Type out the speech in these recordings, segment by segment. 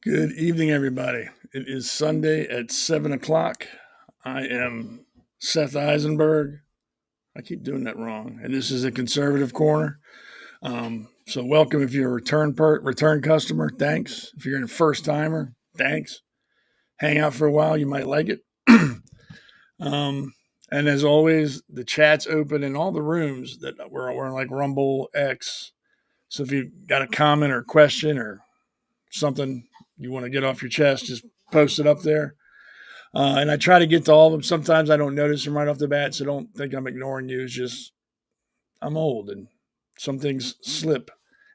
Good evening, everybody. It is Sunday at 7 o'clock. I am Seth Eisenberg. I keep doing that wrong. And this is a conservative corner. So welcome if you're a return customer. Thanks. If you're a first timer, thanks. Hang out for a while. You might like it. And as always, the chat's open in all the rooms that we're in, like Rumble, X. So if you got a comment or question or something you want to get off your chest, just post it up there. And I try to get to all of them. Sometimes I don't notice them right off the bat, so don't think I'm ignoring you. It's just I'm old and some things slip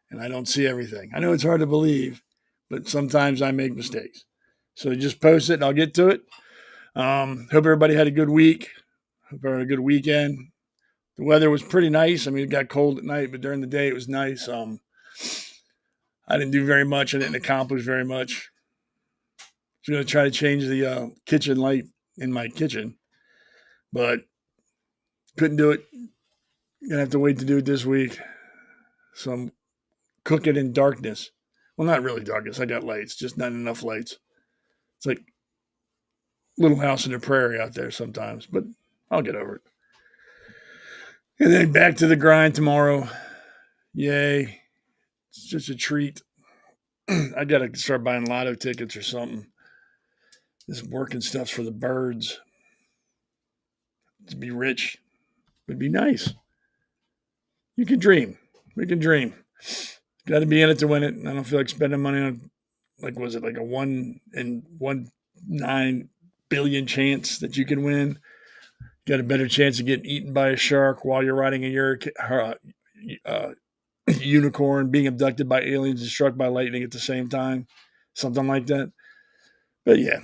and I don't see everything. I know it's hard to believe, but sometimes I make mistakes. So just post it and I'll get to it. Hope everybody had a good week. Hope everybody had a good weekend. The weather was pretty nice. I mean, it got cold at night, but during the day it was nice. I didn't do very much. I didn't accomplish very much. I was going to try to change the kitchen light in my kitchen, but couldn't do it. Going to have to wait to do it this week. So I'm cooking in darkness. Well, not really darkness. I got lights, just not enough lights. It's like Little House on the Prairie out there sometimes, but I'll get over it. And then back to the grind tomorrow. Yay. It's just a treat. I got to start buying lotto tickets or something. This working stuff's for the birds. To be rich would be nice. You can dream. We can dream. Got to be in it to win it. I don't feel like spending money on, like, was it like a 1 in 1.9 billion chance that you can win? Got a better chance of getting eaten by a shark while you're riding a unicorn, being abducted by aliens and struck by lightning at the same time. Something like that. But yeah.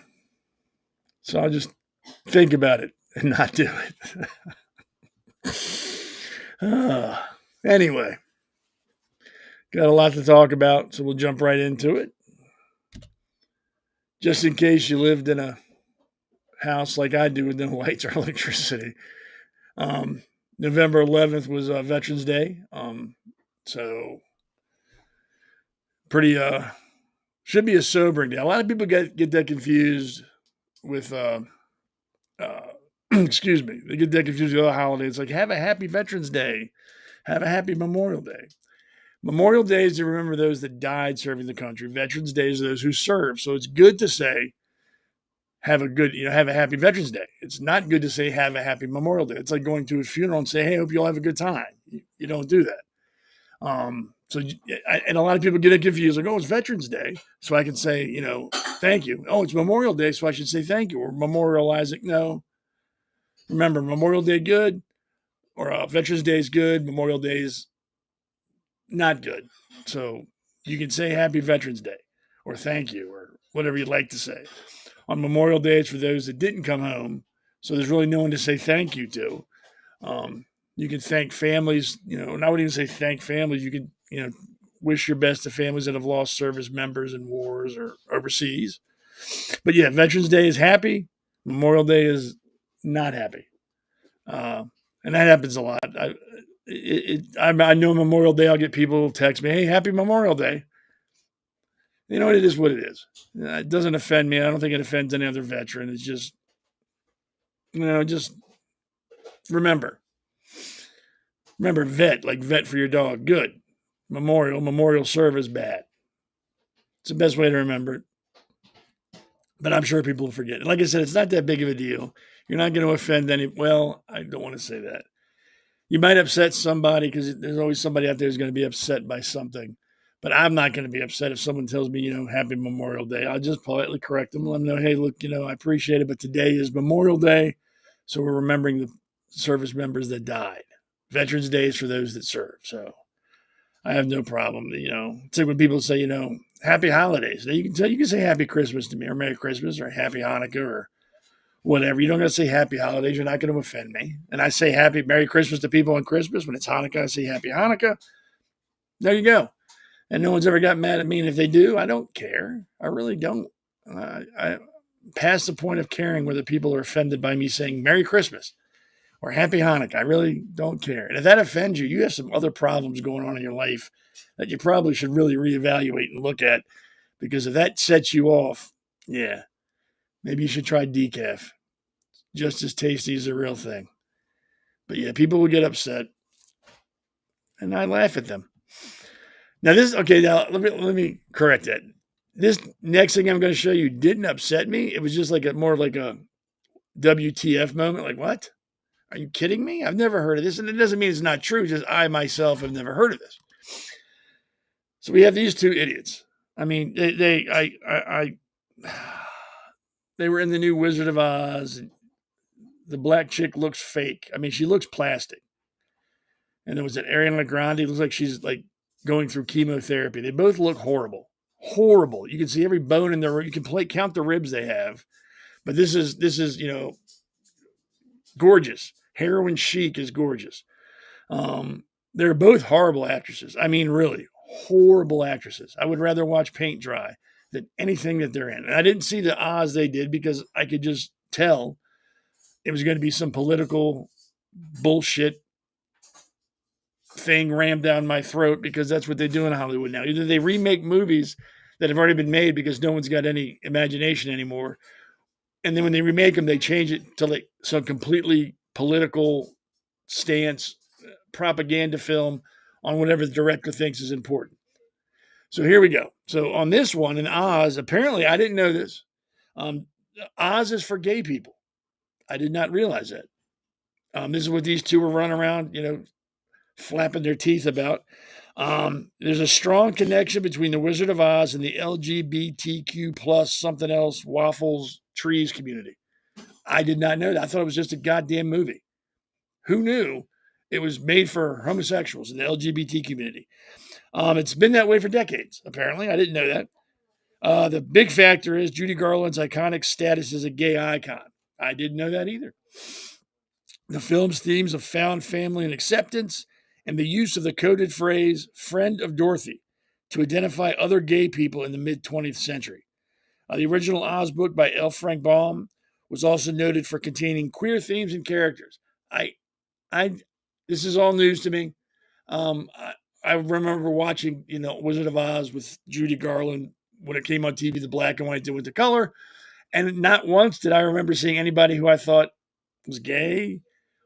So I'll just think about it and not do it. Anyway, got a lot to talk about, so we'll jump right into it. Just in case you lived in a house like I do with no lights or electricity. November 11th was Veterans Day. So pretty, should be a sobering day. A lot of people get that confused with, excuse me, they get that confused with other holidays. Like, have a happy Veterans Day. Have a happy Memorial Day. Memorial Day is to remember those that died serving the country. Veterans Day is those who serve. So it's good to say, have a happy Veterans Day. It's not good to say, have a happy Memorial Day. It's like going to a funeral and say, hey, hope you all have a good time. You don't do that. And a lot of people get it confused. Like, oh, it's Veterans Day. So I can say, thank you. Oh, it's Memorial Day. So I should say thank you or memorialize it. No. Remember, Memorial Day good or Veterans Day is good. Memorial Day is not good. So you can say happy Veterans Day or thank you or whatever you'd like to say. On Memorial Day, it's for those that didn't come home. So there's really no one to say thank you to. You can thank families, and I wouldn't even say thank families. You can, wish your best to families that have lost service members in wars or overseas. But yeah, Veterans Day is happy. Memorial Day is not happy. And that happens a lot. I know Memorial Day, I'll get people text me, hey, happy Memorial Day. It is what it is. It doesn't offend me. I don't think it offends any other veteran. It's just, just remember vet, like vet for your dog. Good. Memorial service, bad. It's the best way to remember it. But I'm sure people forget. Like I said, it's not that big of a deal. You're not going to offend any. Well, I don't want to say that. You might upset somebody because there's always somebody out there who's going to be upset by something. But I'm not going to be upset if someone tells me, Happy Memorial Day. I'll just politely correct them, let them know, hey, look, I appreciate it, but today is Memorial Day, so we're remembering the service members that died. Veterans Day is for those that serve. So I have no problem. It's like when people say, Happy Holidays. Now you can say Happy Christmas to me, or Merry Christmas, or Happy Hanukkah, or whatever. You don't got to say Happy Holidays. You're not going to offend me. And I say Happy Merry Christmas to people on Christmas. When it's Hanukkah, I say Happy Hanukkah. There you go. And no one's ever got mad at me. And if they do, I don't care. I really don't. I past the point of caring whether people are offended by me saying Merry Christmas or Happy Hanukkah. I really don't care. And if that offends you, you have some other problems going on in your life that you probably should really reevaluate and look at. Because if that sets you off, yeah, maybe you should try decaf. Just as tasty as the real thing. But yeah, people will get upset, and I laugh at them. Now this okay. Now let me correct that. This next thing I'm going to show you didn't upset me. It was just like more like a WTF moment. Like, what? Are you kidding me? I've never heard of this, and it doesn't mean it's not true. Just I myself have never heard of this. So we have these two idiots. I mean, they were in the new Wizard of Oz. The black chick looks fake. I mean, she looks plastic. And there was that Ariana Grande. It looks like she's like going through chemotherapy. They both look horrible. Horrible. You can see every bone in their. You can count the ribs they have. But this is gorgeous. Heroin chic is gorgeous. They're both horrible actresses. I mean, really horrible actresses. I would rather watch paint dry than anything that they're in. And I didn't see the Oz they did because I could just tell it was going to be some political bullshit thing rammed down my throat because that's what they do in Hollywood now. Either they remake movies that have already been made because no one's got any imagination anymore, and then when they remake them, they change it to like some completely political stance, propaganda film on whatever the director thinks is important. So here we go. So on this one in Oz, apparently I didn't know this. Um, Oz is for gay people. I did not realize that. This is what these two were running around, flapping their teeth about. There's a strong connection between the Wizard of Oz and the LGBTQ plus something else waffles trees community. I did not know that. I thought it was just a goddamn movie. Who knew it was made for homosexuals in the LGBT community? It's been that way for decades. Apparently, I didn't know that. The big factor is Judy Garland's iconic status as a gay icon. I didn't know that either. The film's themes of found family and acceptance, and the use of the coded phrase "friend of Dorothy" to identify other gay people in the mid 20th century. The original Oz book by L. Frank Baum was also noted for containing queer themes and characters. I, I, this is all news to me. I remember watching, Wizard of Oz with Judy Garland when it came on TV, the black and white to with the color, and not once did I remember seeing anybody who I thought was gay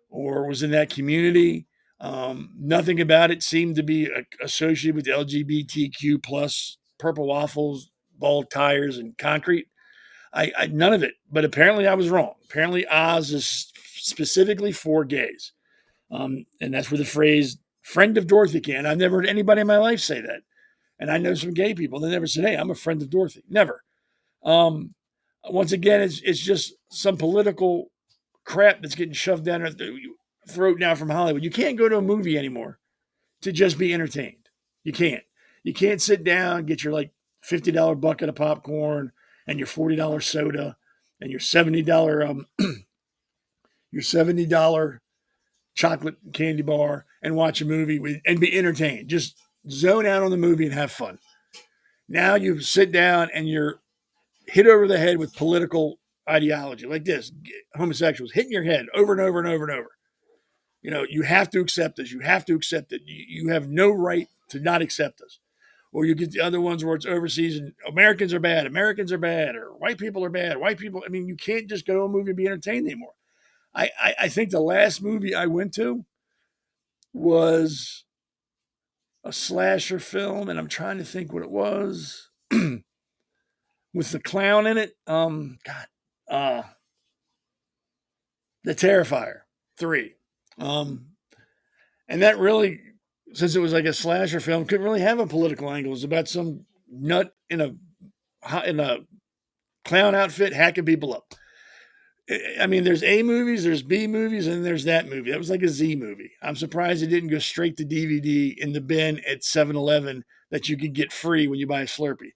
or was in that community. Nothing about it seemed to be associated with the LGBTQ plus purple waffles, bald tires, and concrete. I none of it. But apparently I was wrong. Apparently Oz is specifically for gays, and that's where the phrase "friend of Dorothy" came. I've never heard anybody in my life say that, and I know some gay people. They never said, "Hey, I'm a friend of Dorothy." Never. Um, Once again, it's just some political crap that's getting shoved down our throat now from Hollywood. You can't go to a movie anymore to just be entertained. You can't. You can't sit down, get your like $50 bucket of popcorn and your $40 soda and your $70 chocolate candy bar and watch a movie and be entertained. Just zone out on the movie and have fun. Now you sit down and you're hit over the head with political ideology like this, homosexuals hitting your head over and over and over and over. You have to accept this. You have to accept it. You have no right to not accept us. Or you get the other ones where it's overseas and Americans are bad, or white people are bad, white people. I mean, you can't just go to a movie and be entertained anymore. I think the last movie I went to was a slasher film, and I'm trying to think what it was. with the clown in it. God, uh, the Terrifier 3. Um, and that really, since it was like a slasher film, couldn't really have a political angle. It was about some nut in a clown outfit hacking people up. I mean, there's A movies, there's B movies, and there's that movie. That was like a Z movie. I'm surprised it didn't go straight to DVD in the bin at 7-Eleven that you could get free when you buy a Slurpee.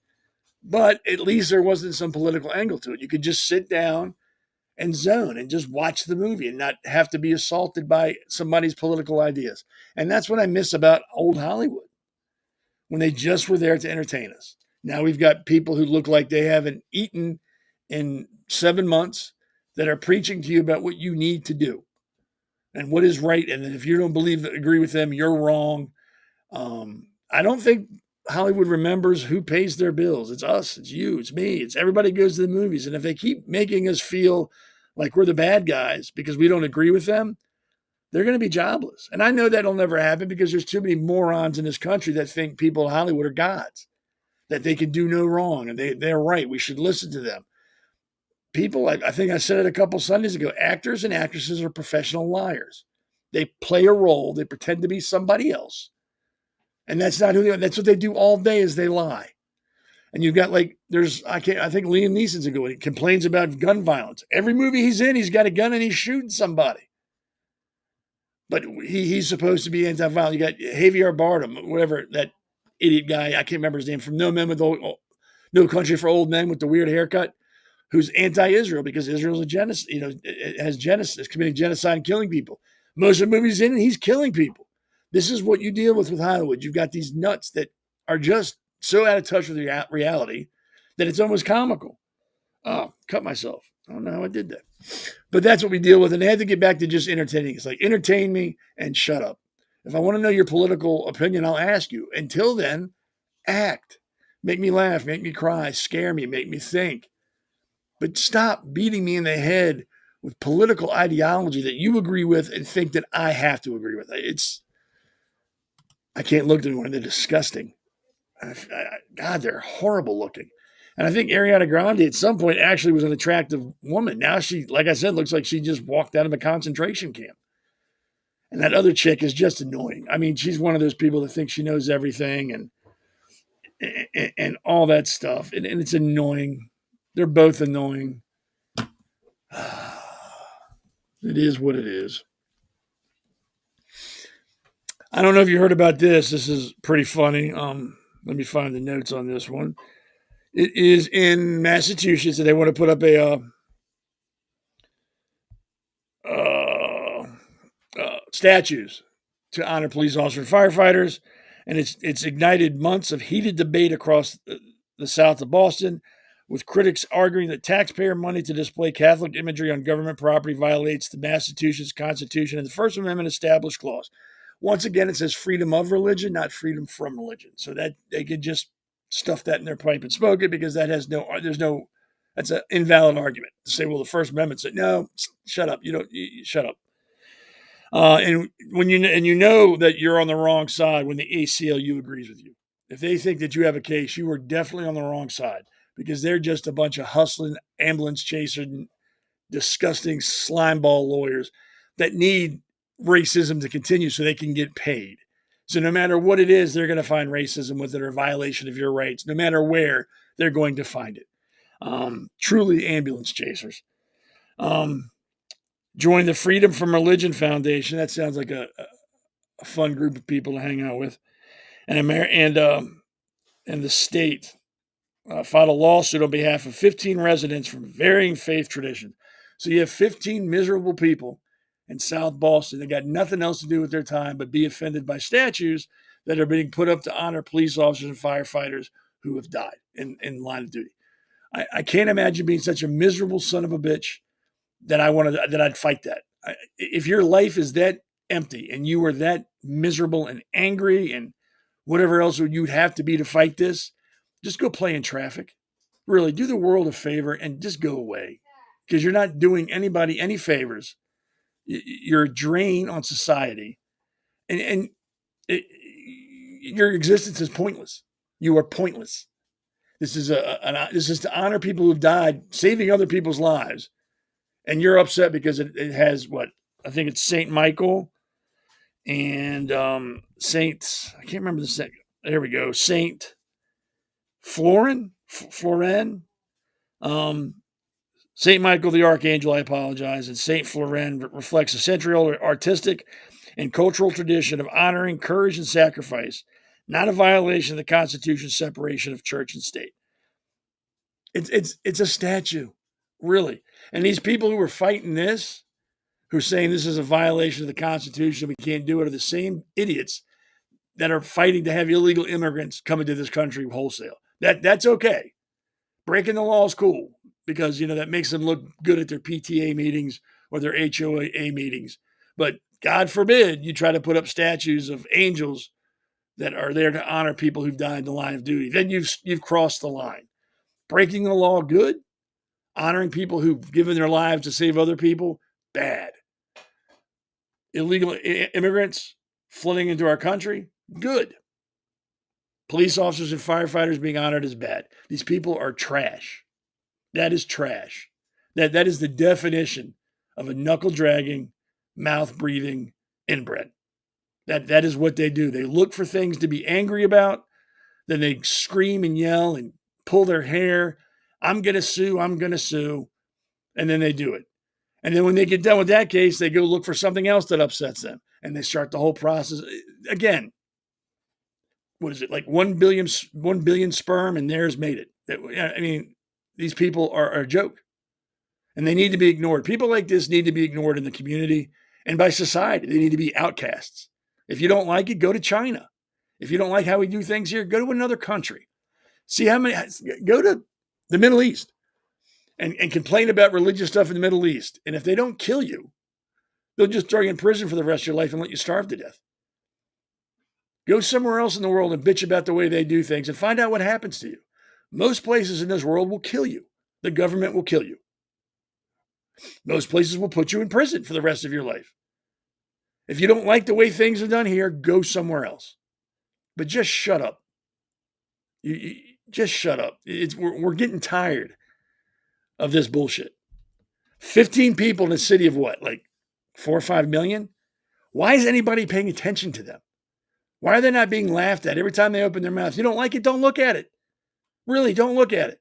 But at least there wasn't some political angle to it. You could just sit down and zone and just watch the movie and not have to be assaulted by somebody's political ideas. And that's what I miss about old Hollywood when they just were there to entertain us. Now we've got people who look like they haven't eaten in 7 months that are preaching to you about what you need to do and what is right. And then if you don't agree with them, you're wrong. I don't think Hollywood remembers who pays their bills. It's us, it's you, it's me, it's everybody goes to the movies. And if they keep making us feel like we're the bad guys because we don't agree with them, they're going to be jobless. And I know that'll never happen because there's too many morons in this country that think people in Hollywood are gods, that they can do no wrong and they're right. We should listen to them. People, I think I said it a couple Sundays ago, actors and actresses are professional liars. They play a role, they pretend to be somebody else. And that's not who they are. That's what they do all day is they lie. And you've got I think Liam Neeson's a good one. He complains about gun violence. Every movie he's in, he's got a gun and he's shooting somebody. But he's supposed to be anti-violent. You got Javier Bardem, whatever, that idiot guy, I can't remember his name, from No Country for Old Men with the weird haircut, who's anti-Israel because Israel's a genocide, is committing genocide and killing people. Most of the movies in it, he's killing people. This is what you deal with Hollywood. You've got these nuts that are just so out of touch with reality that it's almost comical. Oh, cut myself. I don't know how I did that. But that's what we deal with. And they had to get back to just entertaining. It's like, entertain me and shut up. If I want to know your political opinion, I'll ask you. Until then, act. Make me laugh, make me cry, scare me, make me think. But stop beating me in the head with political ideology that you agree with and think that I have to agree with. I can't look at anyone. They're disgusting. God, they're horrible looking. And I think Ariana Grande at some point actually was an attractive woman. Now she, like I said, looks like she just walked out of a concentration camp. And that other chick is just annoying. I mean, she's one of those people that thinks she knows everything and all that stuff. And it's annoying. They're both annoying. It is what it is. I don't know if you heard about this. This is pretty funny. Let me find the notes on this one. It is in Massachusetts, and they want to put up a statues to honor police officers and firefighters, and it's ignited months of heated debate across the south of Boston, with critics arguing that taxpayer money to display Catholic imagery on government property violates the Massachusetts Constitution and the First Amendment established clause. Once again, it says freedom of religion, not freedom from religion, so that they could just stuff that in their pipe and smoke it because that's an invalid argument to say, well, the First Amendment said, no, shut up. Shut up. And you know that you're on the wrong side when the ACLU agrees with you. If they think that you have a case, you are definitely on the wrong side because they're just a bunch of hustling, ambulance chasing, disgusting slimeball lawyers that need racism to continue so they can get paid. So no matter what it is, they're going to find racism with it or violation of your rights. No matter where, they're going to find it. Truly ambulance chasers. Join the Freedom from Religion Foundation. That sounds like a fun group of people to hang out with. And the state filed a lawsuit on behalf of 15 residents from varying faith traditions. So you have 15 miserable people in South Boston that got nothing else to do with their time but be offended by statues that are being put up to honor police officers and firefighters who have died in line of duty. I can't imagine being such a miserable son of a bitch that I'd fight that. If your life is that empty and you are that miserable and angry and whatever else you'd have to be to fight this, just go play in traffic. Really, do the world a favor and just go away because you're not doing anybody any favors. You're a drain on society, and your existence is pointless. You are pointless. This is this is to honor people who've died, saving other people's lives. And you're upset because it has what? I think it's Saint Michael and Saint. I can't remember the second. There we go. Saint Florin. Um, Saint Michael the Archangel, I apologize, and Saint Florin reflects a century-old artistic and cultural tradition of honoring courage and sacrifice, not a violation of the Constitution's separation of church and state. It's a statue, really. And these people who are fighting this, who are saying this is a violation of the Constitution, we can't do it, are the same idiots that are fighting to have illegal immigrants come into this country wholesale. That's okay. Breaking the law is cool because that makes them look good at their PTA meetings or their HOA meetings. But God forbid you try to put up statues of angels that are there to honor people who've died in the line of duty. Then you've crossed the line. Breaking the law, good. Honoring people who've given their lives to save other people, bad. Illegal immigrants flooding into our country, good. Police officers and firefighters being honored is bad. These people are trash. That is trash. That is the definition of a knuckle-dragging, mouth-breathing inbred. That is what they do. They look for things to be angry about, then they scream and yell and pull their hair. I'm going to sue, and then they do it. And then when they get done with that case, they go look for something else that upsets them, and they start the whole process again. What is it, like 1 billion sperm, and theirs made it? I mean, these people are a joke, and they need to be ignored. People like this need to be ignored in the community and by society. They need to be outcasts. If you don't like it, go to China. If you don't like how we do things here, go to another country. See how many, go to the Middle East and complain about religious stuff in the Middle East. And if they don't kill you, they'll just throw you in prison for the rest of your life and let you starve to death. Go somewhere else in the world and bitch about the way they do things and find out what happens to you. Most places in this world will kill you. The government will kill you. Most places will put you in prison for the rest of your life. If you don't like the way things are done here, go somewhere else. But just shut up. You just shut up. We're getting tired of this bullshit. 15 people in a city of what, like 4 or 5 million? Why is anybody paying attention to them? Why are they not being laughed at every time they open their mouth? You don't like it? Don't look at it. Really, don't look at it.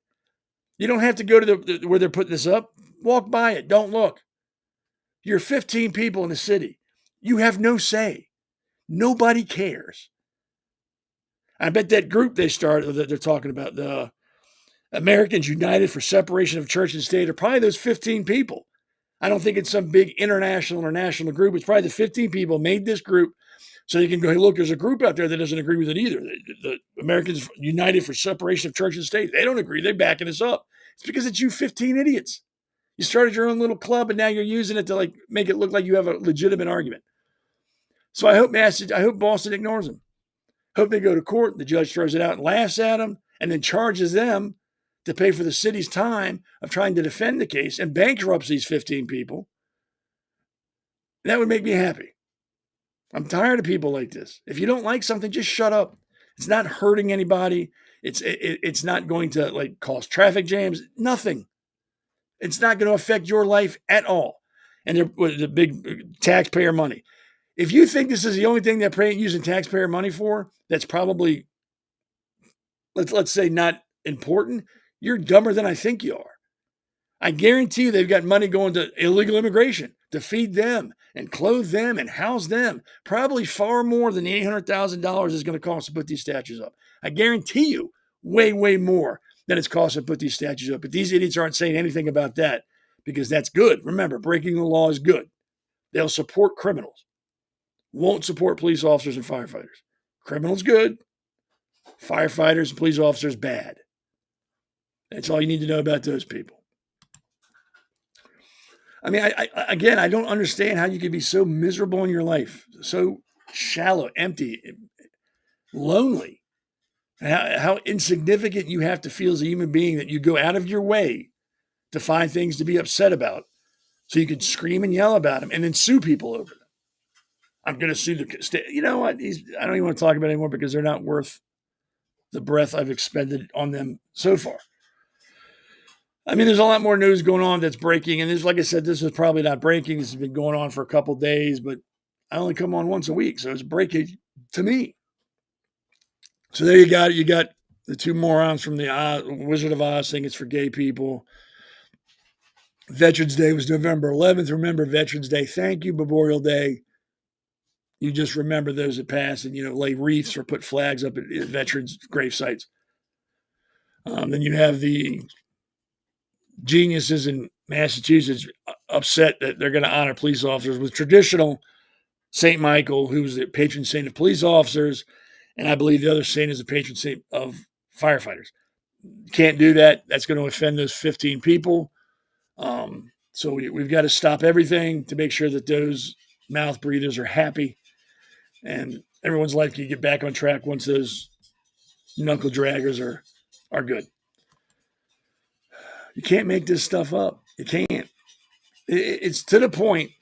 You don't have to go to where they're putting this up. Walk by it. Don't look. You're 15 people in the city. You have no say. Nobody cares. I bet that group they started that they're talking about, the Americans United for Separation of Church and State, are probably those 15 people. I don't think it's some big international or national group. It's probably the 15 people made this group so you can go, hey, look, there's a group out there that doesn't agree with it either. The Americans United for Separation of Church and State, they don't agree. They're backing us up. It's because it's you 15 idiots. You started your own little club and now you're using it to make it look like you have a legitimate argument. So I hope Boston ignores them. Hope they go to court. The judge throws it out and laughs at them and then charges them to pay for the city's time of trying to defend the case and bankrupts these 15 people. That would make me happy. I'm tired of people like this. If you don't like something, just shut up. It's not hurting anybody. It's not going to cause traffic jams. Nothing. It's not going to affect your life at all. And the big taxpayer money. If you think this is the only thing they're using taxpayer money for, that's probably, let's say, not important, you're dumber than I think you are. I guarantee you they've got money going to illegal immigration to feed them and clothe them and house them. Probably far more than the $800,000 is going to cost to put these statues up. I guarantee you way, way more than it's cost to put these statues up. But these idiots aren't saying anything about that because that's good. Remember, breaking the law is good. They'll support criminals. Won't support police officers and firefighters. Criminals, good. Firefighters and police officers, bad. That's all you need to know about those people. I mean, I don't understand how you can be so miserable in your life, so shallow, empty, lonely, and how insignificant you have to feel as a human being that you go out of your way to find things to be upset about so you can scream and yell about them and then sue people over them. I'm going to sue the state. You know what? I don't even want to talk about it anymore because they're not worth the breath I've expended on them so far. I mean, there's a lot more news going on that's breaking. And this, like I said, this is probably not breaking. This has been going on for a couple days, but I only come on once a week. So it's breaking to me. So there you got it. You got the two morons from the Wizard of Oz saying it's for gay people. Veterans Day was November 11th. Remember Veterans Day. Thank you. Memorial Day. You just remember those that passed and, lay wreaths or put flags up at veterans' grave sites. Then you have the geniuses in Massachusetts upset that they're going to honor police officers with traditional St. Michael, who's the patron saint of police officers. And I believe the other saint is the patron saint of firefighters. Can't do that. That's going to offend those 15 people. So we've got to stop everything to make sure that those mouth breathers are happy and everyone's life can get back on track once those knuckle draggers are good. You can't make this stuff up. You can't. It's to the point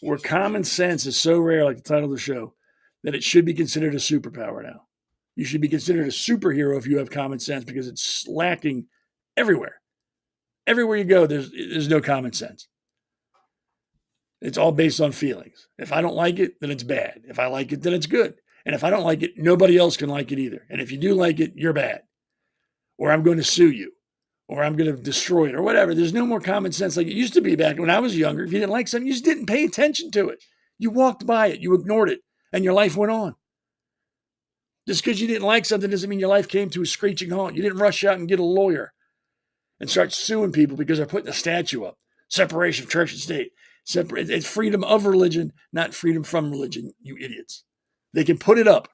where common sense is so rare, like the title of the show, that it should be considered a superpower now. You should be considered a superhero if you have common sense because it's lacking everywhere. Everywhere you go, there's no common sense. It's all based on feelings. If I don't like it, then it's bad. If I like it, then it's good. And if I don't like it, nobody else can like it either. And if you do like it, you're bad. Or I'm going to sue you. Or I'm going to destroy it or whatever. There's no more common sense like it used to be back when I was younger. If you didn't like something, you just didn't pay attention to it. You walked by it. You ignored it. And your life went on. Just because you didn't like something doesn't mean your life came to a screeching halt. You didn't rush out and get a lawyer and start suing people because they're putting a statue up. Separation of church and state. It's freedom of religion, not freedom from religion, you idiots. They can put it up.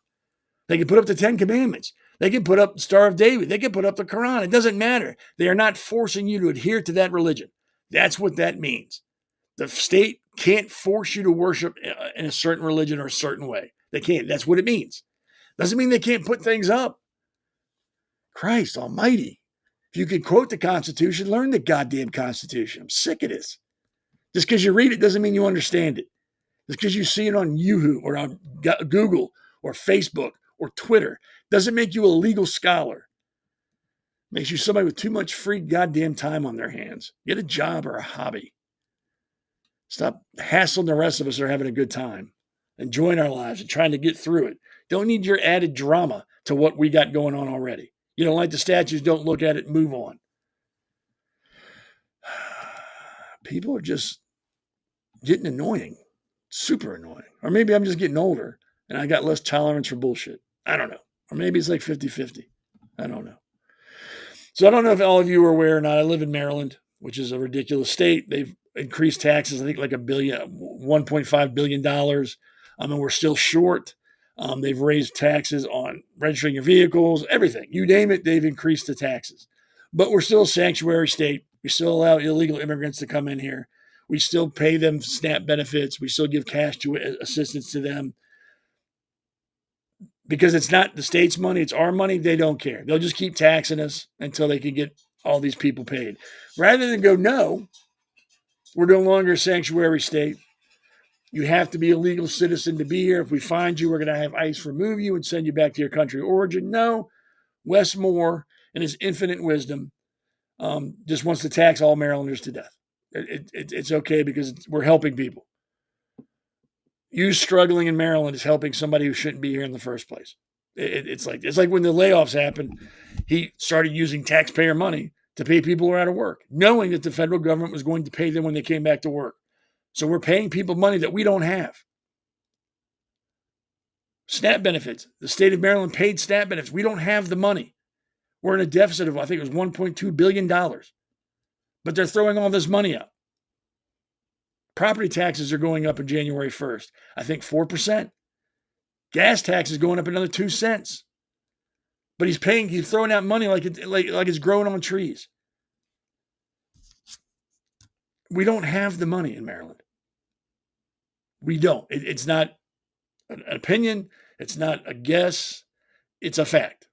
They can put up the 10 Commandments. They can put up the Star of David. They can put up the Quran. It doesn't matter. They are not forcing you to adhere to that religion. That's what that means. The state can't force you to worship in a certain religion or a certain way. They can't. That's what it means. Doesn't mean they can't put things up. Christ almighty. If you could quote the Constitution, learn the goddamn Constitution. I'm sick of this. Just because you read it doesn't mean you understand it. Just because you see it on Yahoo or on Google or Facebook or Twitter doesn't make you a legal scholar. Makes you somebody with too much free goddamn time on their hands. Get a job or a hobby. Stop hassling the rest of us who are having a good time. Enjoying our lives and trying to get through it. Don't need your added drama to what we got going on already. You don't like the statues, don't look at it, move on. People are just getting annoying. Super annoying. Or maybe I'm just getting older and I got less tolerance for bullshit. I don't know. Or maybe it's like 50-50. I don't know. So I don't know if all of you are aware or not. I live in Maryland, which is a ridiculous state. They've increased taxes, I think like $1.5 billion. And we're still short. They've raised taxes on registering your vehicles, everything. You name it, they've increased the taxes. But we're still a sanctuary state. We still allow illegal immigrants to come in here. We still pay them SNAP benefits. We still give cash to assistance to them. Because it's not the state's money, it's our money, they don't care. They'll just keep taxing us until they can get all these people paid. Rather than go, no, we're no longer a sanctuary state. You have to be a legal citizen to be here. If we find you, we're going to have ICE remove you and send you back to your country of origin. No, Wes Moore, in his infinite wisdom, just wants to tax all Marylanders to death. It's okay because we're helping people. You struggling in Maryland is helping somebody who shouldn't be here in the first place. It's like when the layoffs happened, he started using taxpayer money to pay people who are out of work, knowing that the federal government was going to pay them when they came back to work. So we're paying people money that we don't have. SNAP benefits. The state of Maryland paid SNAP benefits. We don't have the money. We're in a deficit of, I think it was $1.2 billion. But they're throwing all this money out. Property taxes are going up on January 1st. I think 4%. Gas tax is going up another 2 cents. But he's throwing out money like it's growing on trees. We don't have the money in Maryland. We don't. It's not an opinion. It's not a guess. It's a fact.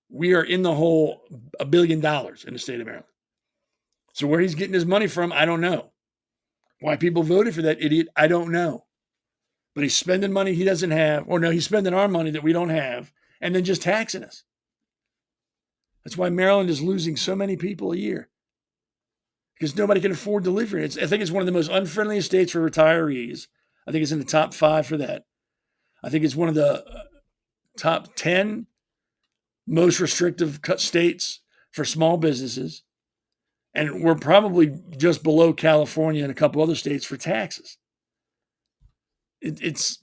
We are in the hole $1 billion in the state of Maryland. So where he's getting his money from, I don't know. Why people voted for that idiot, I don't know. But he's spending money he doesn't have. Or no, he's spending our money that we don't have and then just taxing us. That's why Maryland is losing so many people a year because nobody can afford to live here. I think it's one of the most unfriendly states for retirees. I think it's in the top 5 for that. I think it's one of the top 10 most restrictive states for small businesses. And we're probably just below California and a couple other states for taxes. It's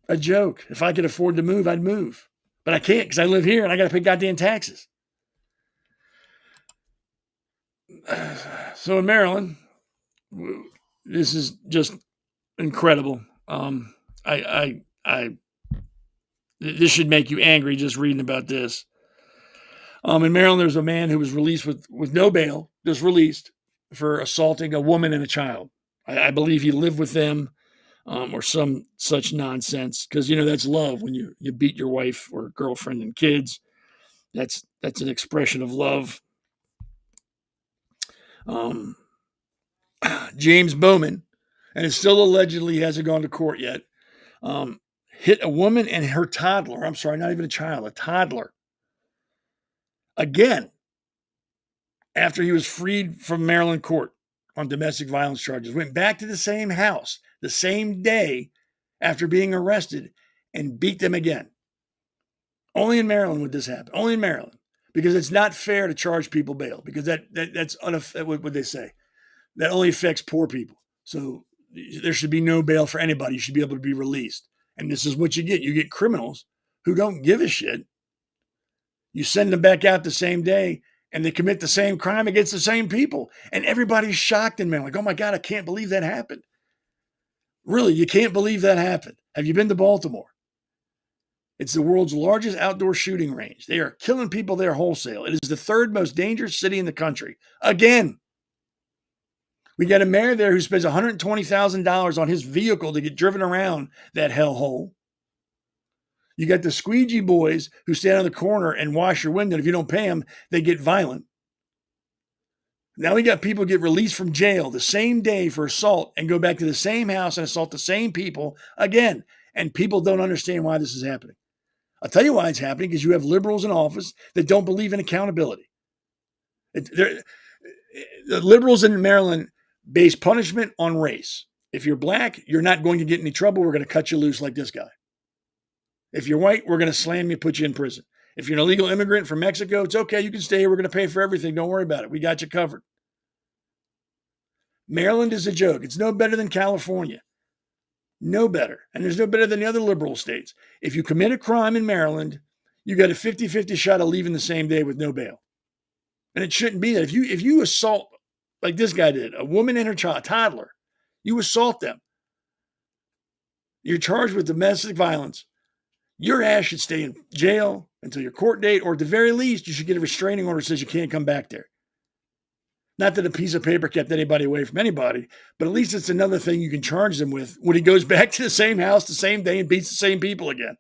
a joke. If I could afford to move, I'd move. But I can't because I live here and I got to pay goddamn taxes. So in Maryland, this is just incredible. This should make you angry just reading about this. In Maryland, there's a man who was released with no bail, just released for assaulting a woman and a child. I believe he lived with them or some such nonsense because, that's love when you beat your wife or girlfriend and kids. That's an expression of love. James Bowman, and it still allegedly hasn't gone to court yet, hit a woman and her toddler. I'm sorry, not even a child, a toddler. Again, after he was freed from Maryland court on domestic violence charges, went back to the same house the same day after being arrested and beat them again. Only in Maryland would this happen. Only in Maryland. Because it's not fair to charge people bail. Because that's what would they say? That only affects poor people. So there should be no bail for anybody. You should be able to be released. And this is what you get. You get criminals who don't give a shit. You send them back out the same day and they commit the same crime against the same people. And everybody's shocked in Maryland. Like, oh my God, I can't believe that happened. Really, you can't believe that happened. Have you been to Baltimore? It's the world's largest outdoor shooting range. They are killing people there wholesale. It is the 3rd most dangerous city in the country. Again, we got a mayor there who spends $120,000 on his vehicle to get driven around that hellhole. You got the squeegee boys who stand on the corner and wash your window. If you don't pay them, they get violent. Now we got people get released from jail the same day for assault and go back to the same house and assault the same people again. And people don't understand why this is happening. I'll tell you why it's happening, because you have liberals in office that don't believe in accountability. The liberals in Maryland base punishment on race. If you're black, you're not going to get any trouble. We're going to cut you loose like this guy. If you're white, we're going to slam you, put you in prison. If you're an illegal immigrant from Mexico, it's okay. You can stay here. We're going to pay for everything. Don't worry about it. We got you covered. Maryland is a joke. It's no better than California. No better. And there's no better than the other liberal states. If you commit a crime in Maryland, you got a 50-50 shot of leaving the same day with no bail. And it shouldn't be that. If you assault, like this guy did, a woman and her child, a toddler, you assault them. You're charged with domestic violence. Your ass should stay in jail until your court date, or at the very least, you should get a restraining order that says you can't come back there. Not that a piece of paper kept anybody away from anybody, but at least it's another thing you can charge them with when he goes back to the same house the same day and beats the same people again.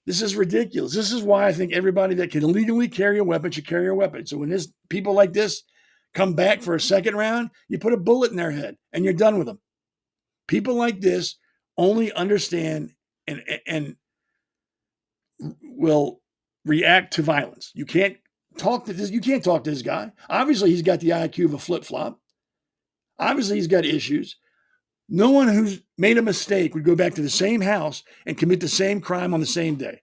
This is ridiculous. This is why I think everybody that can legally carry a weapon should carry a weapon. So when people like this come back for a second round, you put a bullet in their head and you're done with them. People like this only understand and will react to violence. You can't talk to this guy. Obviously, he's got the IQ of a flip-flop. Obviously, he's got issues. No one who's made a mistake would go back to the same house and commit the same crime on the same day.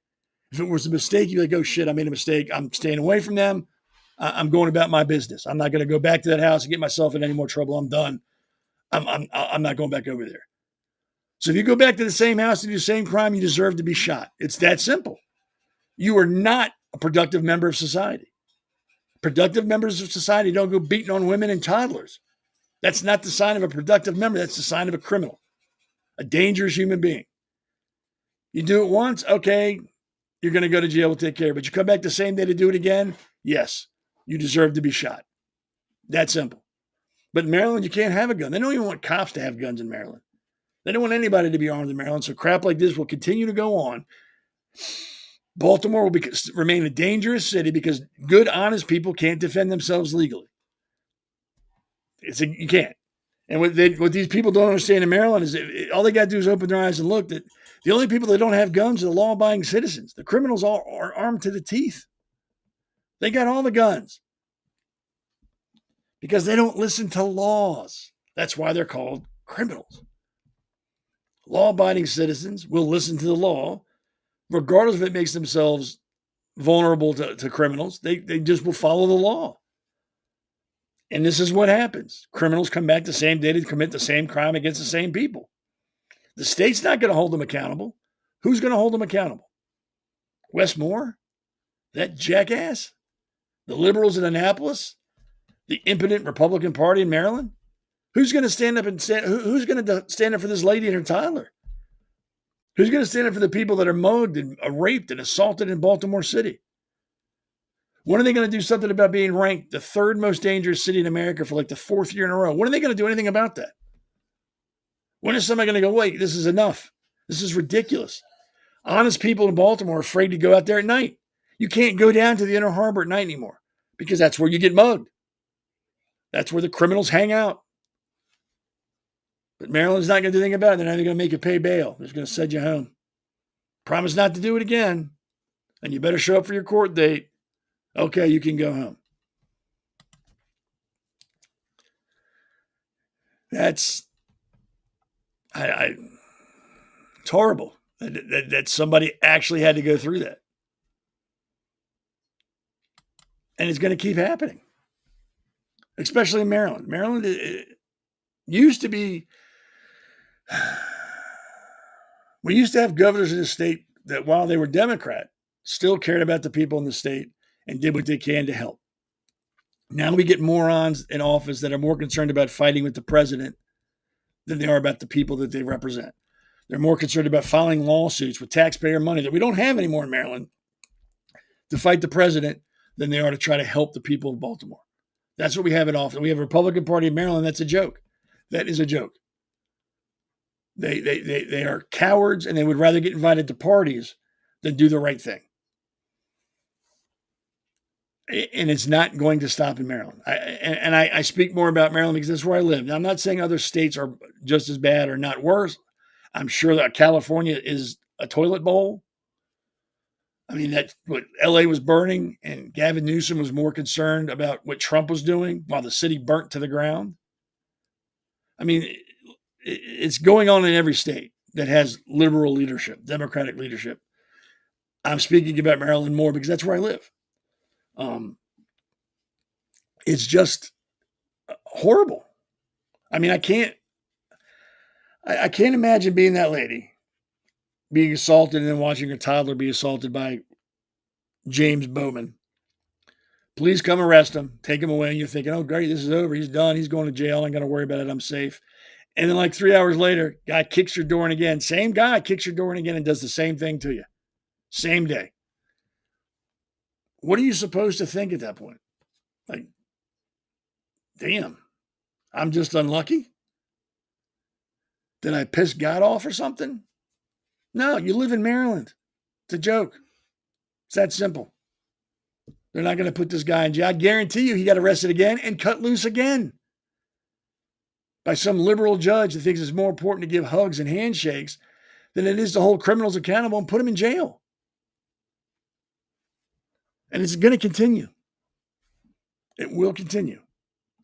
If it was a mistake, you'd be like, oh shit, I made a mistake. I'm staying away from them. I'm going about my business. I'm not going to go back to that house and get myself in any more trouble. I'm done. I'm not going back over there. So if you go back to the same house and do the same crime, you deserve to be shot. It's that simple. You are not a productive member of society. Productive members of society don't go beating on women and toddlers. That's not the sign of a productive member. That's the sign of a criminal, a dangerous human being. You do it once, okay, you're going to go to jail, we'll take care of it. But you come back the same day to do it again, yes, you deserve to be shot. That simple. But in Maryland, you can't have a gun. They don't even want cops to have guns in Maryland. They don't want anybody to be armed in Maryland. So crap like this will continue to go on. Baltimore will remain a dangerous city because good, honest people can't defend themselves legally. You can't. And what these people don't understand in Maryland is all they got to do is open their eyes and look that the only people that don't have guns are the law-abiding citizens. The criminals are armed to the teeth. They got all the guns because they don't listen to laws. That's why they're called criminals. Law-abiding citizens will listen to the law, regardless if it makes themselves vulnerable to criminals. They just will follow the law. And this is what happens. Criminals come back the same day to commit the same crime against the same people. The state's not going to hold them accountable. Who's going to hold them accountable? Wes Moore? That jackass? The liberals in Annapolis? The impotent Republican Party in Maryland? Who's going to stand up who's going to stand up for this lady and her toddler? Who's going to stand up for the people that are mugged and raped and assaulted in Baltimore City? When are they going to do something about being ranked the third most dangerous city in America for like the fourth year in a row? When are they going to do anything about that? When is somebody going to go, wait, this is enough? This is ridiculous. Honest people in Baltimore are afraid to go out there at night. You can't go down to the Inner Harbor at night anymore because that's where you get mugged. That's where the criminals hang out. But Maryland's not going to do anything about it. They're not even going to make you pay bail. They're just going to send you home. Promise not to do it again. And you better show up for your court date. Okay, you can go home. It's horrible that somebody actually had to go through that. And it's going to keep happening, especially in Maryland. Maryland used to be, we used to have governors in the state that while they were Democrat, still cared about the people in the state and did what they can to help. Now we get morons in office that are more concerned about fighting with the president than they are about the people that they represent. They're more concerned about filing lawsuits with taxpayer money that we don't have anymore in Maryland to fight the president than they are to try to help the people of Baltimore. That's what we have in office. We have a Republican Party in Maryland. That's a joke. That is a joke. They are cowards, and they would rather get invited to parties than do the right thing. And it's not going to stop in Maryland. I speak more about Maryland because that's where I live. Now, I'm not saying other states are just as bad or not worse. I'm sure that California is a toilet bowl. I mean, that's what LA was burning, and Gavin Newsom was more concerned about what Trump was doing while the city burnt to the ground. I mean, it's going on in every state that has liberal leadership, Democratic leadership. I'm speaking about Maryland more because that's where I live. It's just horrible. I mean, I can't imagine being that lady, being assaulted and then watching her toddler be assaulted by James Bowman. Please come arrest him, take him away. And you're thinking, oh, great, this is over. He's done. He's going to jail. I'm going to worry about it. I'm safe. And then like 3 hours later, guy kicks your door in again. Same guy kicks your door in again and does the same thing to you. Same day. What are you supposed to think at that point? Like, damn, I'm just unlucky? Did I piss God off or something? No, you live in Maryland. It's a joke. It's that simple. They're not going to put this guy in jail. I guarantee you he got arrested again and cut loose again by some liberal judge that thinks it's more important to give hugs and handshakes than it is to hold criminals accountable and put them in jail. And it's going to continue. It will continue.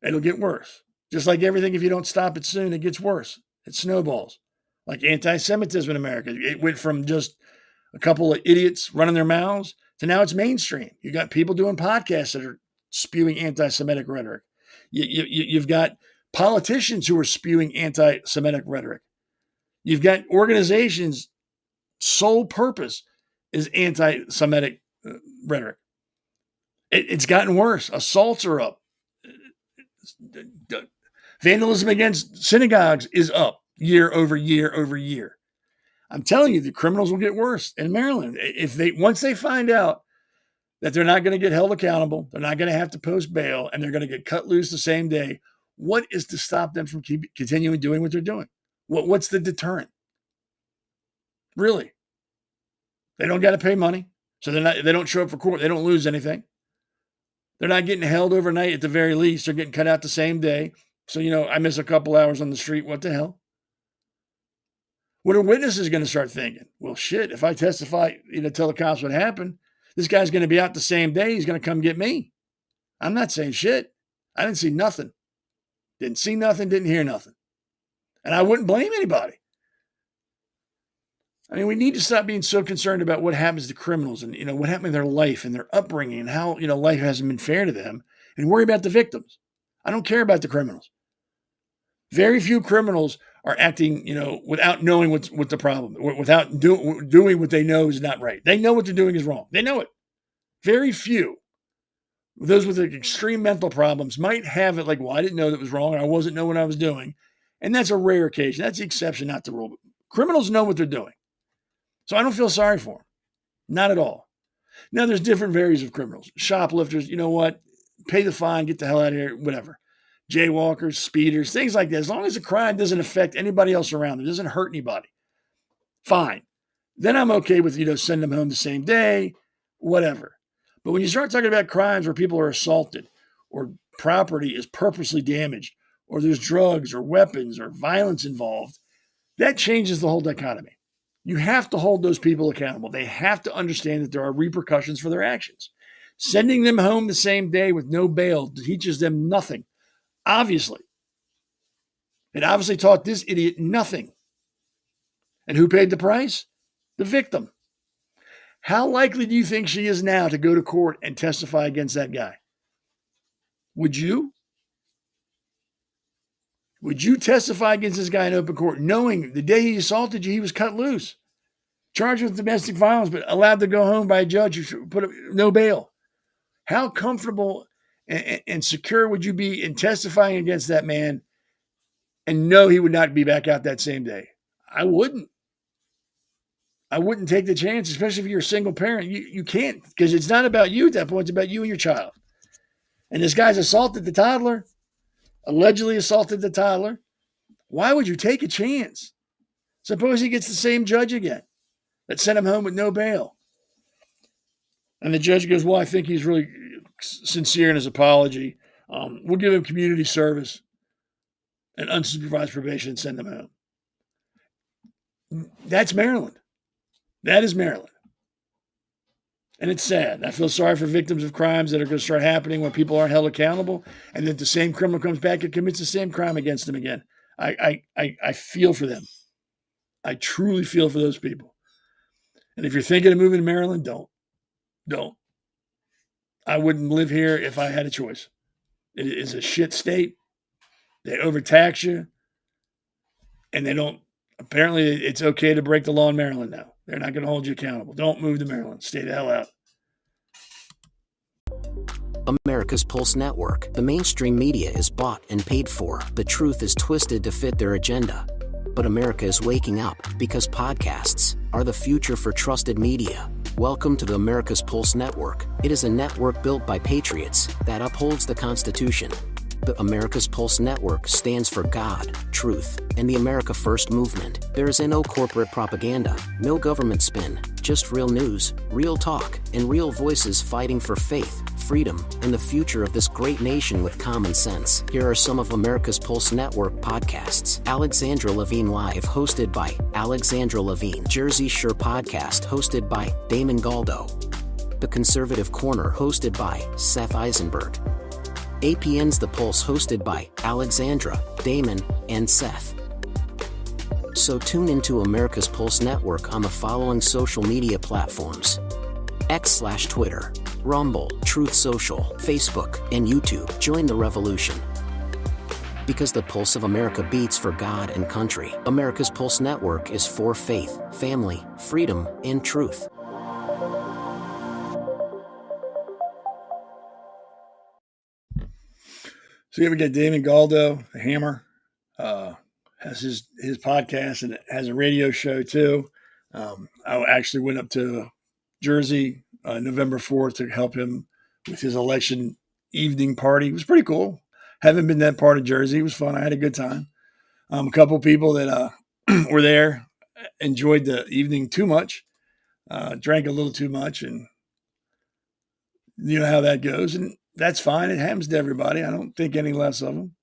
It'll get worse. Just like everything, if you don't stop it soon, it gets worse. It snowballs. Like anti-Semitism in America. It went from just a couple of idiots running their mouths to now it's mainstream. You got people doing podcasts that are spewing anti-Semitic rhetoric. You've got politicians who are spewing anti-Semitic rhetoric. You've got organizations' sole purpose is anti-Semitic rhetoric. It's gotten worse. Assaults are up. Vandalism against synagogues is up year over year over year. I'm telling you, the criminals will get worse in Maryland. Once they find out that they're not going to get held accountable, they're not going to have to post bail, and they're going to get cut loose the same day, what is to stop them from continuing doing what they're doing? What's the deterrent? Really? They don't got to pay money, so they don't show up for court. They don't lose anything. They're not getting held overnight at the very least. They're getting cut out the same day. So, I miss a couple hours on the street. What the hell? What are witnesses going to start thinking? Well, shit, if I testify, tell the cops what happened, This guy's going to be out the same day. He's going to come get me. I'm not saying shit. I didn't see nothing. Didn't see nothing, didn't hear nothing. And I wouldn't blame anybody. I mean, we need to stop being so concerned about what happens to criminals and, what happened in their life and their upbringing and how, life hasn't been fair to them, and worry about the victims. I don't care about the criminals. Very few criminals are acting, without knowing what the problem, without doing what they know is not right. They know what they're doing is wrong. They know it. Very few. Those with extreme mental problems might have it like, well, I didn't know that was wrong. Or I wasn't know what I was doing. And that's a rare occasion. That's the exception, not the rule. But criminals know what they're doing. So I don't feel sorry for them. Not at all. Now, there's different varieties of criminals. Shoplifters, you know what? Pay the fine, get the hell out of here, whatever. Jaywalkers, speeders, things like that. As long as the crime doesn't affect anybody else around them, doesn't hurt anybody, fine. Then I'm okay with, send them home the same day, whatever. But when you start talking about crimes where people are assaulted or property is purposely damaged or there's drugs or weapons or violence involved, that changes the whole dichotomy. You have to hold those people accountable. They have to understand that there are repercussions for their actions. Sending them home the same day with no bail teaches them nothing. Obviously. It obviously taught this idiot nothing. And who paid the price? The victim. How likely do you think she is now to go to court and testify against that guy? Would you? Would you testify against this guy in open court, knowing the day he assaulted you, he was cut loose, charged with domestic violence, but allowed to go home by a judge who put up no bail? How comfortable and secure would you be in testifying against that man and know he would not be back out that same day? I wouldn't. I wouldn't take the chance, especially if you're a single parent. You can't, because it's not about you at that point. It's about you and your child. And this guy's assaulted the toddler, allegedly assaulted the toddler. Why would you take a chance? Suppose he gets the same judge again that sent him home with no bail. And the judge goes, well, I think he's really sincere in his apology. We'll give him community service and unsupervised probation and send him home. That's Maryland. That is Maryland. And it's sad. I feel sorry for victims of crimes that are going to start happening when people aren't held accountable, and that the same criminal comes back and commits the same crime against them again. I feel for them. I truly feel for those people. And if you're thinking of moving to Maryland, don't. I wouldn't live here if I had a choice. It is a shit state. They overtax you, and they don't. Apparently, it's okay to break the law in Maryland now. They're not going to hold you accountable. Don't move to Maryland. Stay the hell out. America's Pulse Network. The mainstream media is bought and paid for. The truth is twisted to fit their agenda. But America is waking up, because podcasts are the future for trusted media. Welcome to the America's Pulse Network. It is a network built by patriots that upholds the Constitution. The America's Pulse Network stands for God, truth, and the America First movement. There is no corporate propaganda, no government spin, just real news, real talk, and real voices fighting for faith, freedom, and the future of this great nation with common sense. Here are some of America's Pulse Network podcasts. Alexandra Levine Live, hosted by Alexandra Levine. Jersey Shore Podcast, hosted by Damon Galdo. The Conservative Corner, hosted by Seth Eisenberg. APN's The Pulse, hosted by Alexandra, Damon, and Seth. So tune into America's Pulse Network on the following social media platforms: X/Twitter, Rumble, Truth Social, Facebook, and YouTube. Join the revolution. Because the pulse of America beats for God and country. America's Pulse Network is for faith, family, freedom, and truth. So here we got Damon Galdo, the Hammer, has his podcast and has a radio show too. I actually went up to Jersey November 4th to help him with his election evening party. It was pretty cool. Haven't been that part of Jersey. It was fun. I had a good time. A couple people that were there enjoyed the evening too much, drank a little too much, and you know how that goes. And that's fine. It happens to everybody. I don't think any less of them.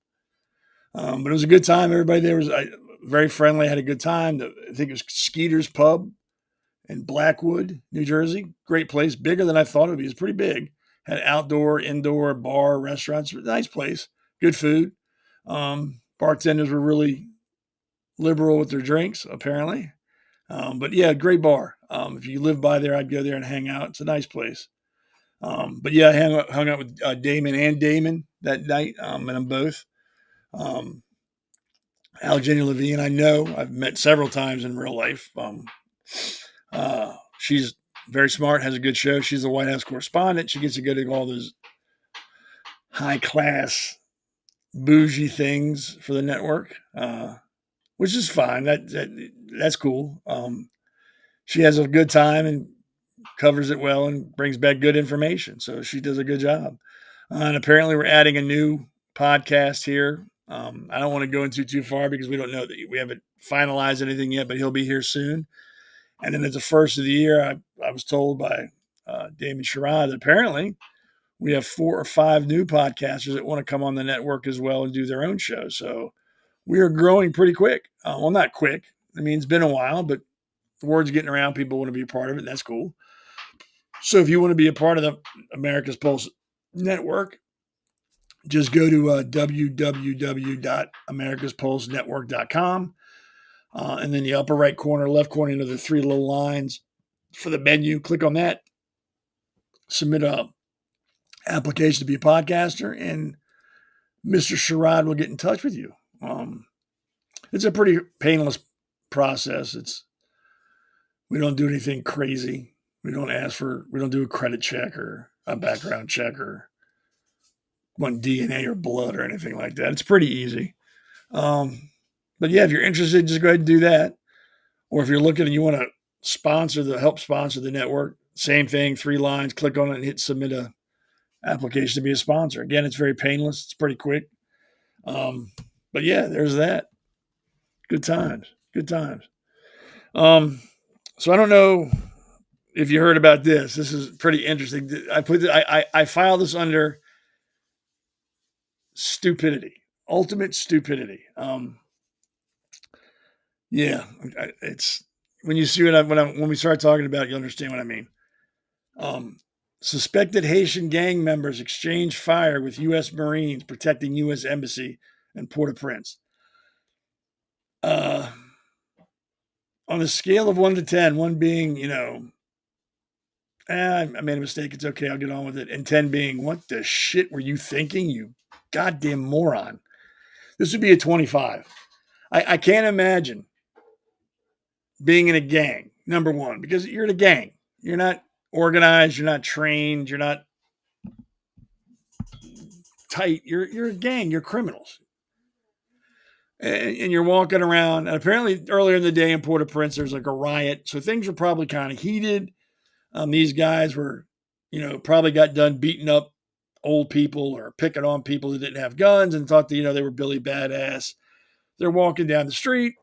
But it was a good time. Everybody there was very friendly, had a good time. I think it was Skeeter's Pub in Blackwood, New Jersey. Great place, bigger than I thought it would be. It's pretty big. Had outdoor, indoor, bar, restaurants. Nice place, good food. Bartenders were really liberal with their drinks, apparently. But yeah, great bar. If you live by there, I'd go there and hang out. It's a nice place. But yeah, I hung out with Damon that night. Met them both. Um, Alexandria Levine, I know I've met several times in real life. She's very smart, has a good show. She's a White House correspondent. She gets to go to all those high class, bougie things for the network, which is fine. That's cool. She has a good time and covers it well and brings back good information. So she does a good job. And apparently, we're adding a new podcast here. I don't want to go into too far because we don't know that we haven't finalized anything yet, but he'll be here soon. And then at the first of the year, I was told by Damon Sherrod that apparently we have 4 or 5 new podcasters that want to come on the network as well and do their own show. So we are growing pretty quick. Well, not quick. I mean, it's been a while, but the word's getting around. People want to be a part of it, and that's cool. So if you want to be a part of the America's Pulse Network, just go to www.americaspulsenetwork.com. And then the upper right corner, left corner, into the 3 little lines for the menu. Click on that. Submit a application to be a podcaster, and Mr. Sherrod will get in touch with you. It's a pretty painless process. We don't do anything crazy. We don't do a credit check or a background check or want DNA or blood or anything like that. It's pretty easy. But yeah, if you're interested, just go ahead and do that. Or if you're looking and you want to help sponsor the network, same thing, 3 lines, click on it and hit submit a application to be a sponsor. Again, it's very painless. It's pretty quick. But yeah, there's that. Good times. So I don't know if you heard about this. This is pretty interesting. I filed this under stupidity, ultimate stupidity. Yeah, it's when you see when we start talking about it, you understand what I mean. Suspected Haitian gang members exchange fire with U.S. Marines protecting U.S. Embassy in Port-au-Prince. On a scale of 1 to 10, 1 being, I made a mistake. It's okay. I'll get on with it. And 10 being, what the shit were you thinking, you goddamn moron? This would be a 25. I can't imagine being in a gang, number one, because you're in a gang. You're not organized. You're not trained. You're not tight. You're a gang. You're criminals. And you're walking around. And apparently earlier in the day in Port-au-Prince, there's like a riot. So things were probably kind of heated. These guys were, probably got done beating up old people or picking on people that didn't have guns and thought that, they were Billy Badass. They're walking down the street.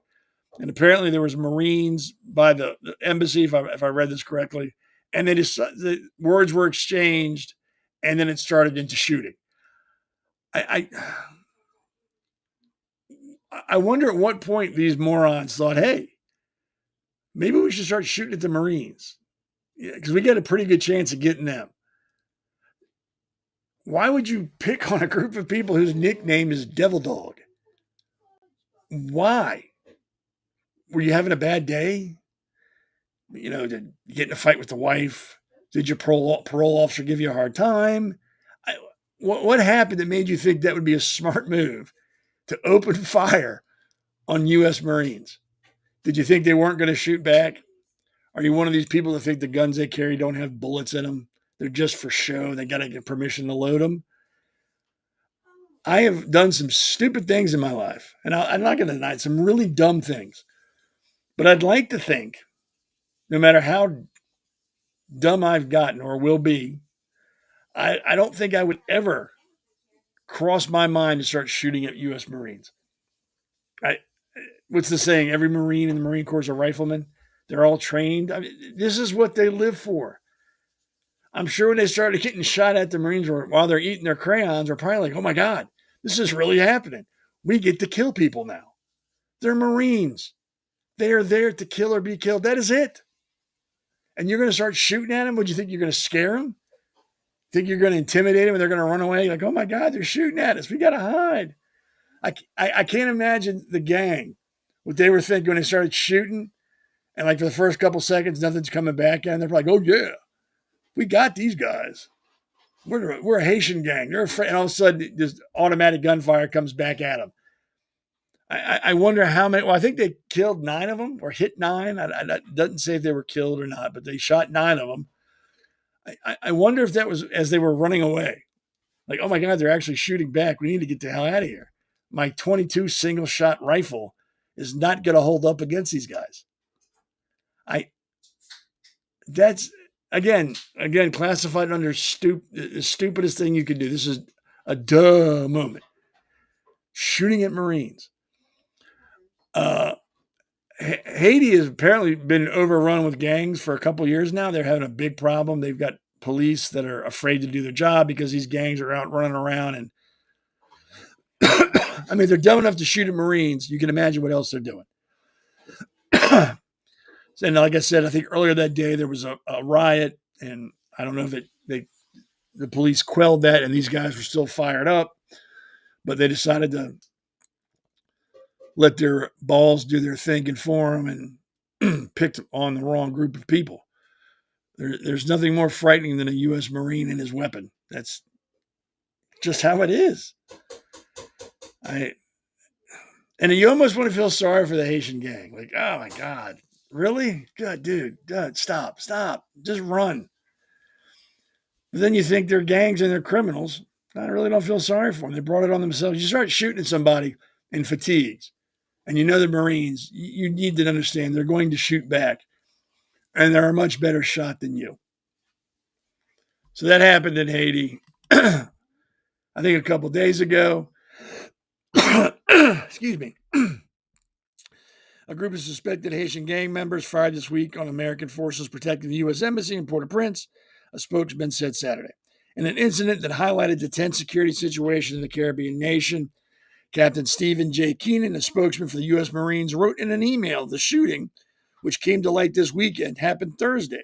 And apparently there was Marines by the embassy, if I read this correctly. And the words were exchanged, and then it started into shooting. I wonder at what point these morons thought, hey, maybe we should start shooting at the Marines. Yeah, because we got a pretty good chance of getting them. Why would you pick on a group of people whose nickname is Devil Dog? Why? Were you having a bad day? Did you get in a fight with the wife? Did your parole officer give you a hard time? What happened that made you think that would be a smart move to open fire on U.S. Marines? Did you think they weren't going to shoot back? Are you one of these people that think the guns they carry don't have bullets in them? They're just for show. They got to get permission to load them. I have done some stupid things in my life, and I'm not going to deny it, some really dumb things. But I'd like to think, no matter how dumb I've gotten or will be, I don't think I would ever cross my mind to start shooting at U.S. Marines. What's the saying? Every Marine in the Marine Corps is a rifleman. They're all trained. This is what they live for. I'm sure when they started getting shot at, the Marines while they're eating their crayons, are probably like, oh my God, this is really happening. We get to kill people now. They're Marines. They are there to kill or be killed. That is it. and you're going to start shooting at them? Would you think you're going to scare them? Think you're going to intimidate them and they're going to run away? Like, oh my God, they're shooting at us. We got to hide. I can't imagine the gang, what they were thinking when they started shooting. And like for the first couple seconds, nothing's coming back. And they're like, oh yeah, we got these guys. We're a Haitian gang. They're afraid. And all of a sudden, this automatic gunfire comes back at them. I wonder how many. Well, I think they killed 9 of them or hit 9. It doesn't say if they were killed or not, but they shot 9 of them. I wonder if that was as they were running away. Like, oh my God, they're actually shooting back. We need to get the hell out of here. My 22 single shot rifle is not going to hold up against these guys. That's again classified under the stupidest thing you could do. This is a duh moment. Shooting at Marines. Haiti has apparently been overrun with gangs for a couple years now. They're having a big problem. They've got police that are afraid to do their job because these gangs are out running around. And I mean, they're dumb enough to shoot at Marines. You can imagine what else they're doing. And like I said, I think earlier that day there was a riot, and I don't know if the police quelled that, and these guys were still fired up, but they decided to let their balls do their thinking for them and picked on the wrong group of people. There's nothing more frightening than a U.S. Marine and his weapon. That's just how it is. And you almost want to feel sorry for the Haitian gang. Like, oh my God, really? God, dude, stop, just run. But then you think they're gangs and they're criminals. I really don't feel sorry for them. They brought it on themselves. You start shooting at somebody in fatigues, and you know the Marines, you need to understand they're going to shoot back, and they're a much better shot than you. So that happened in Haiti, I think a couple days ago. Excuse me. A group of suspected Haitian gang members fired this week on American forces protecting the U.S. Embassy in Port-au-Prince, a spokesman said Saturday. In an incident that highlighted the tense security situation in the Caribbean nation, Captain Stephen J. Keenan, a spokesman for the U.S. Marines, wrote in an email the shooting, which came to light this weekend, happened Thursday,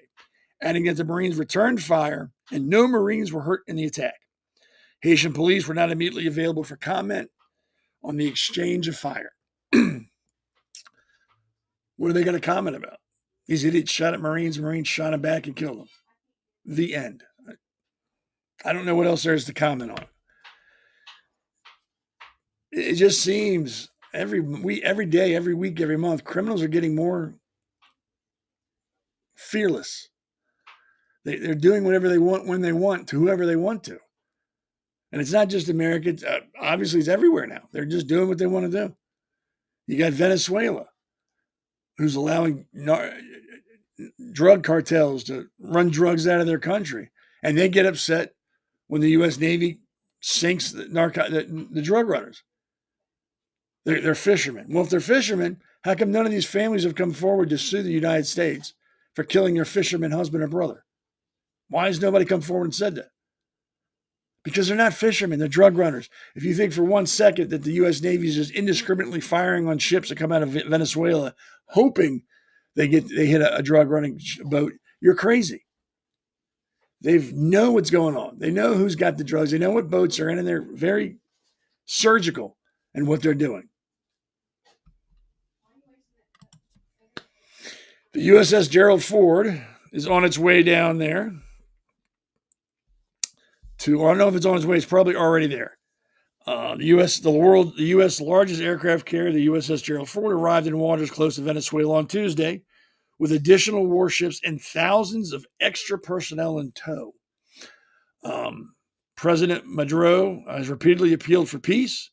adding that the Marines returned fire and no Marines were hurt in the attack. Haitian police were not immediately available for comment on the exchange of fire. What are they going to comment about? These idiots shot at Marines shot them back and killed them. The end. I don't know what else there is to comment on. It just seems every day, every week, every month, criminals are getting more fearless. They're doing whatever they want when they want to whoever they want to. And it's not just America. Obviously, it's everywhere now. They're just doing what they want to do. You got Venezuela, who's allowing drug cartels to run drugs out of their country. And they get upset when the U.S. Navy sinks the drug runners. They're fishermen. Well, if they're fishermen, how come none of these families have come forward to sue the United States for killing their fisherman husband or brother? Why has nobody come forward and said that? Because they're not fishermen, they're drug runners. If you think for 1 second that the U.S. Navy is just indiscriminately firing on ships that come out of Venezuela, hoping they hit a drug running boat, you're crazy. They know what's going on. They know who's got the drugs. They know what boats are in, and they're very surgical in what they're doing. The USS Gerald Ford is on its way down there. I don't know if it's on its way. It's probably already there. The U.S. largest aircraft carrier, the USS Gerald Ford, arrived in waters close to Venezuela on Tuesday, with additional warships and thousands of extra personnel in tow. President Maduro has repeatedly appealed for peace,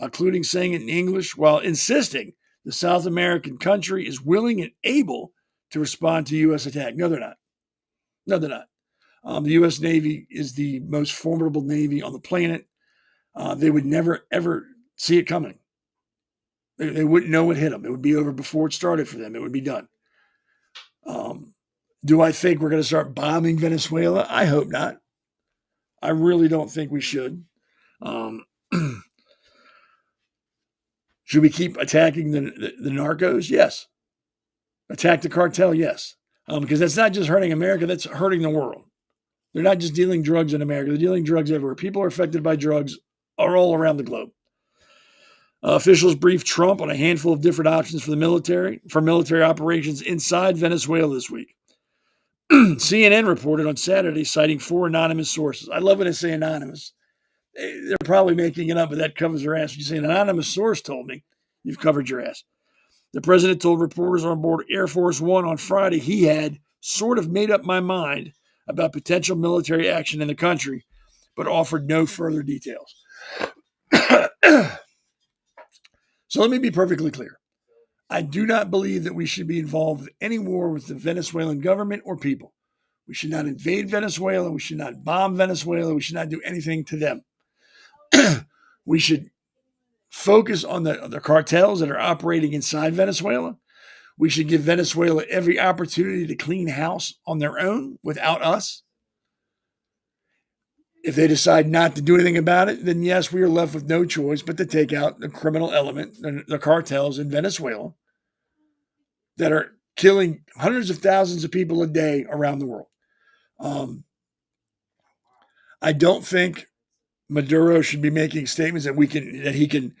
including saying it in English, while insisting the South American country is willing and able to respond to U.S. attack. No, they're not. The U.S. Navy is the most formidable Navy on the planet. They would never, ever see it coming. They wouldn't know what hit them. It would be over before it started for them. It would be done. Do I think we're going to start bombing Venezuela? I hope not. I really don't think we should. Should we keep attacking the narcos? Yes. Attack the cartel? Yes. because that's not just hurting America, that's hurting the world. They're not just dealing drugs in America, they're dealing drugs everywhere. People are affected by drugs all around the globe. Officials briefed Trump on a handful of different options for military operations inside Venezuela this week. CNN reported on Saturday, citing 4 anonymous sources. I love when they say anonymous. They're probably making it up, but that covers their ass. When you say an anonymous source told me, you've covered your ass. The president told reporters on board Air Force One on Friday he had sort of made up my mind about potential military action in the country, but offered no further details. So let me be perfectly clear. I do not believe that we should be involved in any war with the Venezuelan government or people. We should not invade Venezuela. We should not bomb Venezuela. We should not do anything to them. We should focus on the cartels that are operating inside Venezuela. We should give Venezuela every opportunity to clean house on their own without us. If they decide not to do anything about it, then yes, we are left with no choice but to take out the criminal element, the cartels in Venezuela that are killing hundreds of thousands of people a day around the world. I don't think Maduro should be making statements that he can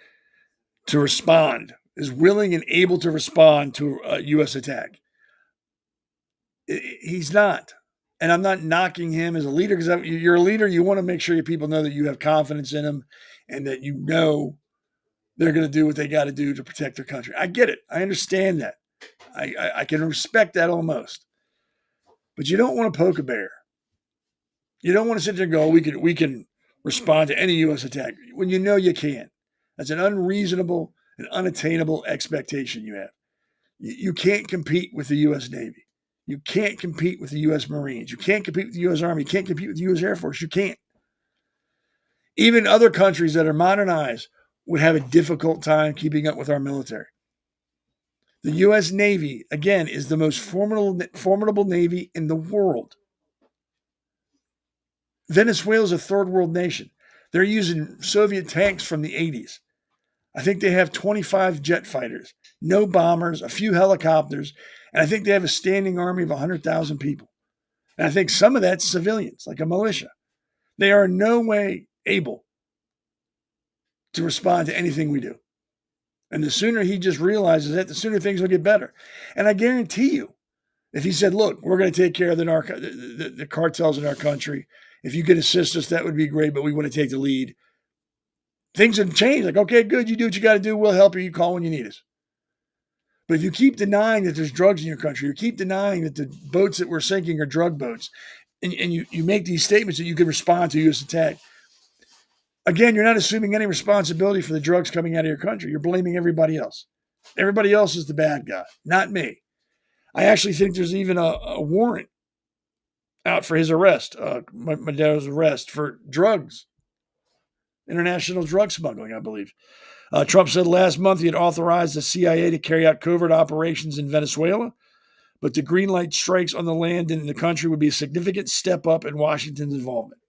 to respond, is willing and able to respond to a U.S. attack. He's not. And I'm not knocking him as a leader, because you're a leader. You want to make sure your people know that you have confidence in them and that you know they're going to do what they got to do to protect their country. I get it. I understand that. I can respect that almost. But you don't want to poke a bear. You don't want to sit there and go, we can respond to any U.S. attack when you know you can't. That's an unreasonable and unattainable expectation you have. You can't compete with the U.S. Navy. You can't compete with the U.S. Marines. You can't compete with the U.S. Army. You can't compete with the U.S. Air Force. You can't. Even other countries that are modernized would have a difficult time keeping up with our military. The U.S. Navy, again, is the most formidable Navy in the world. Venezuela is a third world nation. They're using Soviet tanks from the 80s. I think they have 25 jet fighters, no bombers, a few helicopters, and I think they have a standing army of 100,000 people. And I think some of that's civilians, like a militia. They are in no way able to respond to anything we do. And the sooner he just realizes that, the sooner things will get better. And I guarantee you, if he said, look, we're going to take care of the cartels in our country. If you could assist us, that would be great, but we want to take the lead. Things have changed. Like, okay, good, you do what you got to do. We'll help you. You call when you need us. But if you keep denying that there's drugs in your country, you keep denying that the boats that we're sinking are drug boats, and you make these statements that you can respond to U.S. attack, again, you're not assuming any responsibility for the drugs coming out of your country. You're blaming everybody else. Everybody else is the bad guy, not me. I actually think there's even a warrant out for his arrest, Maduro's arrest for drugs, international drug smuggling, I believe. Trump said last month he had authorized the CIA to carry out covert operations in Venezuela, but the green light strikes on the land and in the country would be a significant step up in Washington's involvement.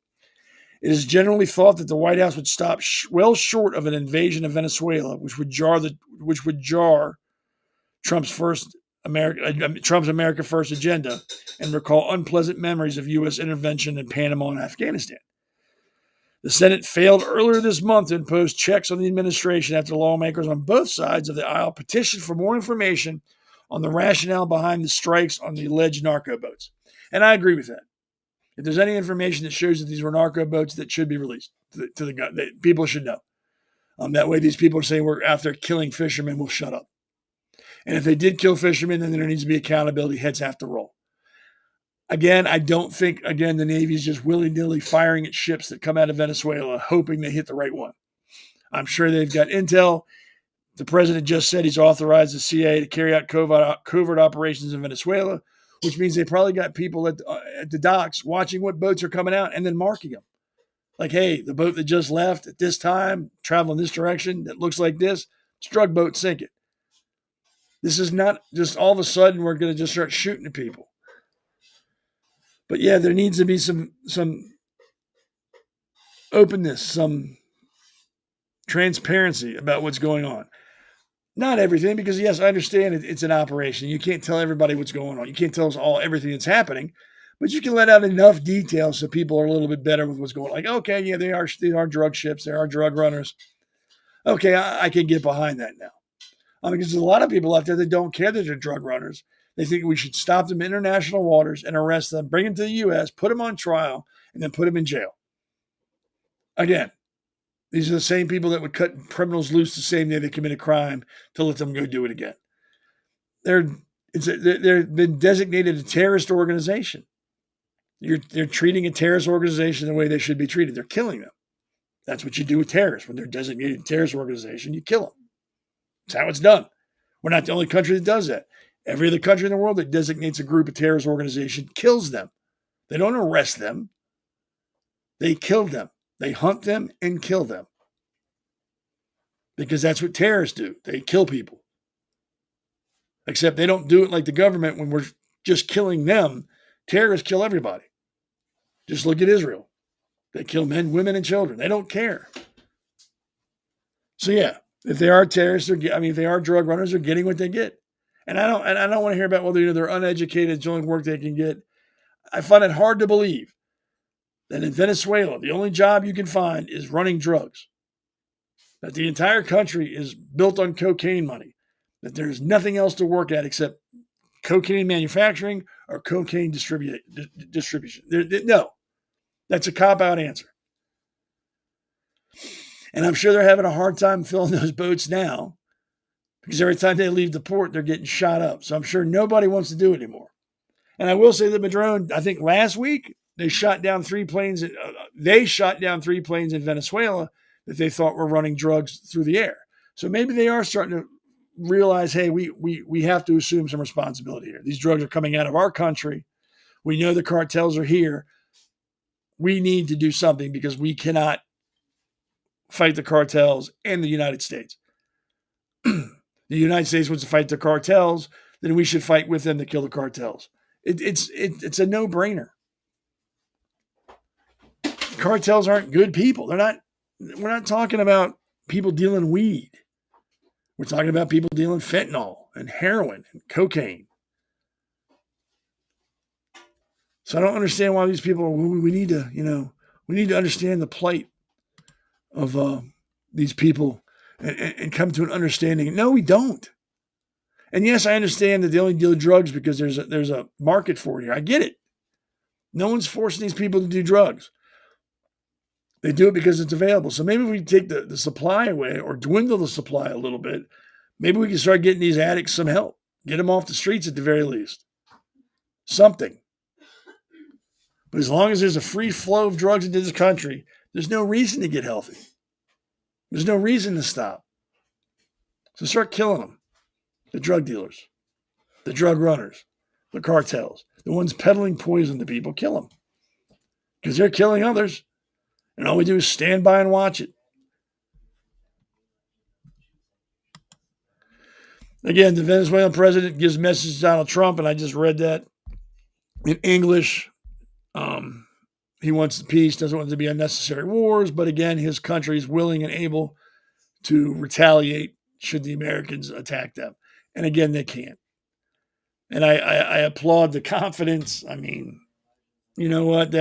It is generally thought that the White House would stop well short of an invasion of Venezuela, which would jar Trump's America First agenda and recall unpleasant memories of U.S. intervention in Panama and Afghanistan. The Senate failed earlier this month to impose checks on the administration after lawmakers on both sides of the aisle petitioned for more information on the rationale behind the strikes on the alleged narco boats. And I agree with that. If there's any information that shows that these were narco boats, that should be released to the people should know. That way these people are saying we're after killing fishermen will shut up. And if they did kill fishermen, then there needs to be accountability. Heads have to roll. Again, I don't think, the Navy is just willy-nilly firing at ships that come out of Venezuela, hoping they hit the right one. I'm sure they've got intel. The president just said he's authorized the CIA to carry out covert operations in Venezuela, which means they probably got people at the docks watching what boats are coming out and then marking them. Like, hey, the boat that just left at this time, traveling this direction, that looks like this, it's a drug boat, sink it. This is not just all of a sudden we're going to just start shooting at people. But yeah, there needs to be some openness, some transparency about what's going on. Not everything, because yes, I understand it's an operation. You can't tell everybody what's going on. You can't tell us all everything that's happening, but you can let out enough details so people are a little bit better with what's going on. Like, okay, yeah, they are drug ships, they are drug runners. Okay, I can get behind that now. Because there's a lot of people out there that don't care that they're drug runners. They think we should stop them in international waters and arrest them, bring them to the U.S., put them on trial, and then put them in jail. Again, these are the same people that would cut criminals loose the same day they commit a crime to let them go do it again. They've been designated a terrorist organization. They're treating a terrorist organization the way they should be treated. They're killing them. That's what you do with terrorists. When they're designated a terrorist organization, you kill them. That's how it's done. We're not the only country that does that. Every other country in the world that designates a group a terrorist organization kills them. They don't arrest them. They kill them. They hunt them and kill them. Because that's what terrorists do. They kill people. Except they don't do it like the government when we're just killing them. Terrorists kill everybody. Just look at Israel. They kill men, women, and children. They don't care. So yeah, if they are terrorists, if they are drug runners, they're getting what they get. And I don't want to hear about whether they're uneducated, it's the only work they can get. I find it hard to believe that in Venezuela, the only job you can find is running drugs. That the entire country is built on cocaine money. That there's nothing else to work at except cocaine manufacturing or cocaine distribution. No, that's a cop-out answer. And I'm sure they're having a hard time filling those boats now because every time they leave the port, they're getting shot up. So I'm sure nobody wants to do it anymore. And I will say that Madrone, I think last week, they shot down 3 planes. They shot down 3 planes in Venezuela that they thought were running drugs through the air. So maybe they are starting to realize, hey, we have to assume some responsibility here. These drugs are coming out of our country. We know the cartels are here. We need to do something because we cannot fight the cartels in the United States. The United States wants to fight the cartels, then we should fight with them to kill the cartels. It's a no-brainer. Cartels aren't good people. We're not talking about people dealing weed. We're talking about people dealing fentanyl and heroin and cocaine. So I don't understand why these people we need to understand the plight of these people and come to an understanding. No, we don't. And yes, I understand that they only deal drugs because there's a market for it here. I get it. No one's forcing these people to do drugs. They do it because it's available. So maybe if we take the supply away or dwindle the supply a little bit, maybe we can start getting these addicts some help. Get them off the streets at the very least. Something. But as long as there's a free flow of drugs into this country, there's no reason to get healthy. There's no reason to stop. So start killing them. The drug dealers, the drug runners, the cartels, the ones peddling poison to people, kill them. Because they're killing others. And all we do is stand by and watch it. Again, the Venezuelan president gives a message to Donald Trump, and I just read that in English. He wants the peace, doesn't want there to be unnecessary wars, but again, his country is willing and able to retaliate should the Americans attack them. And again, they can't. And I applaud the confidence. I mean, you know what?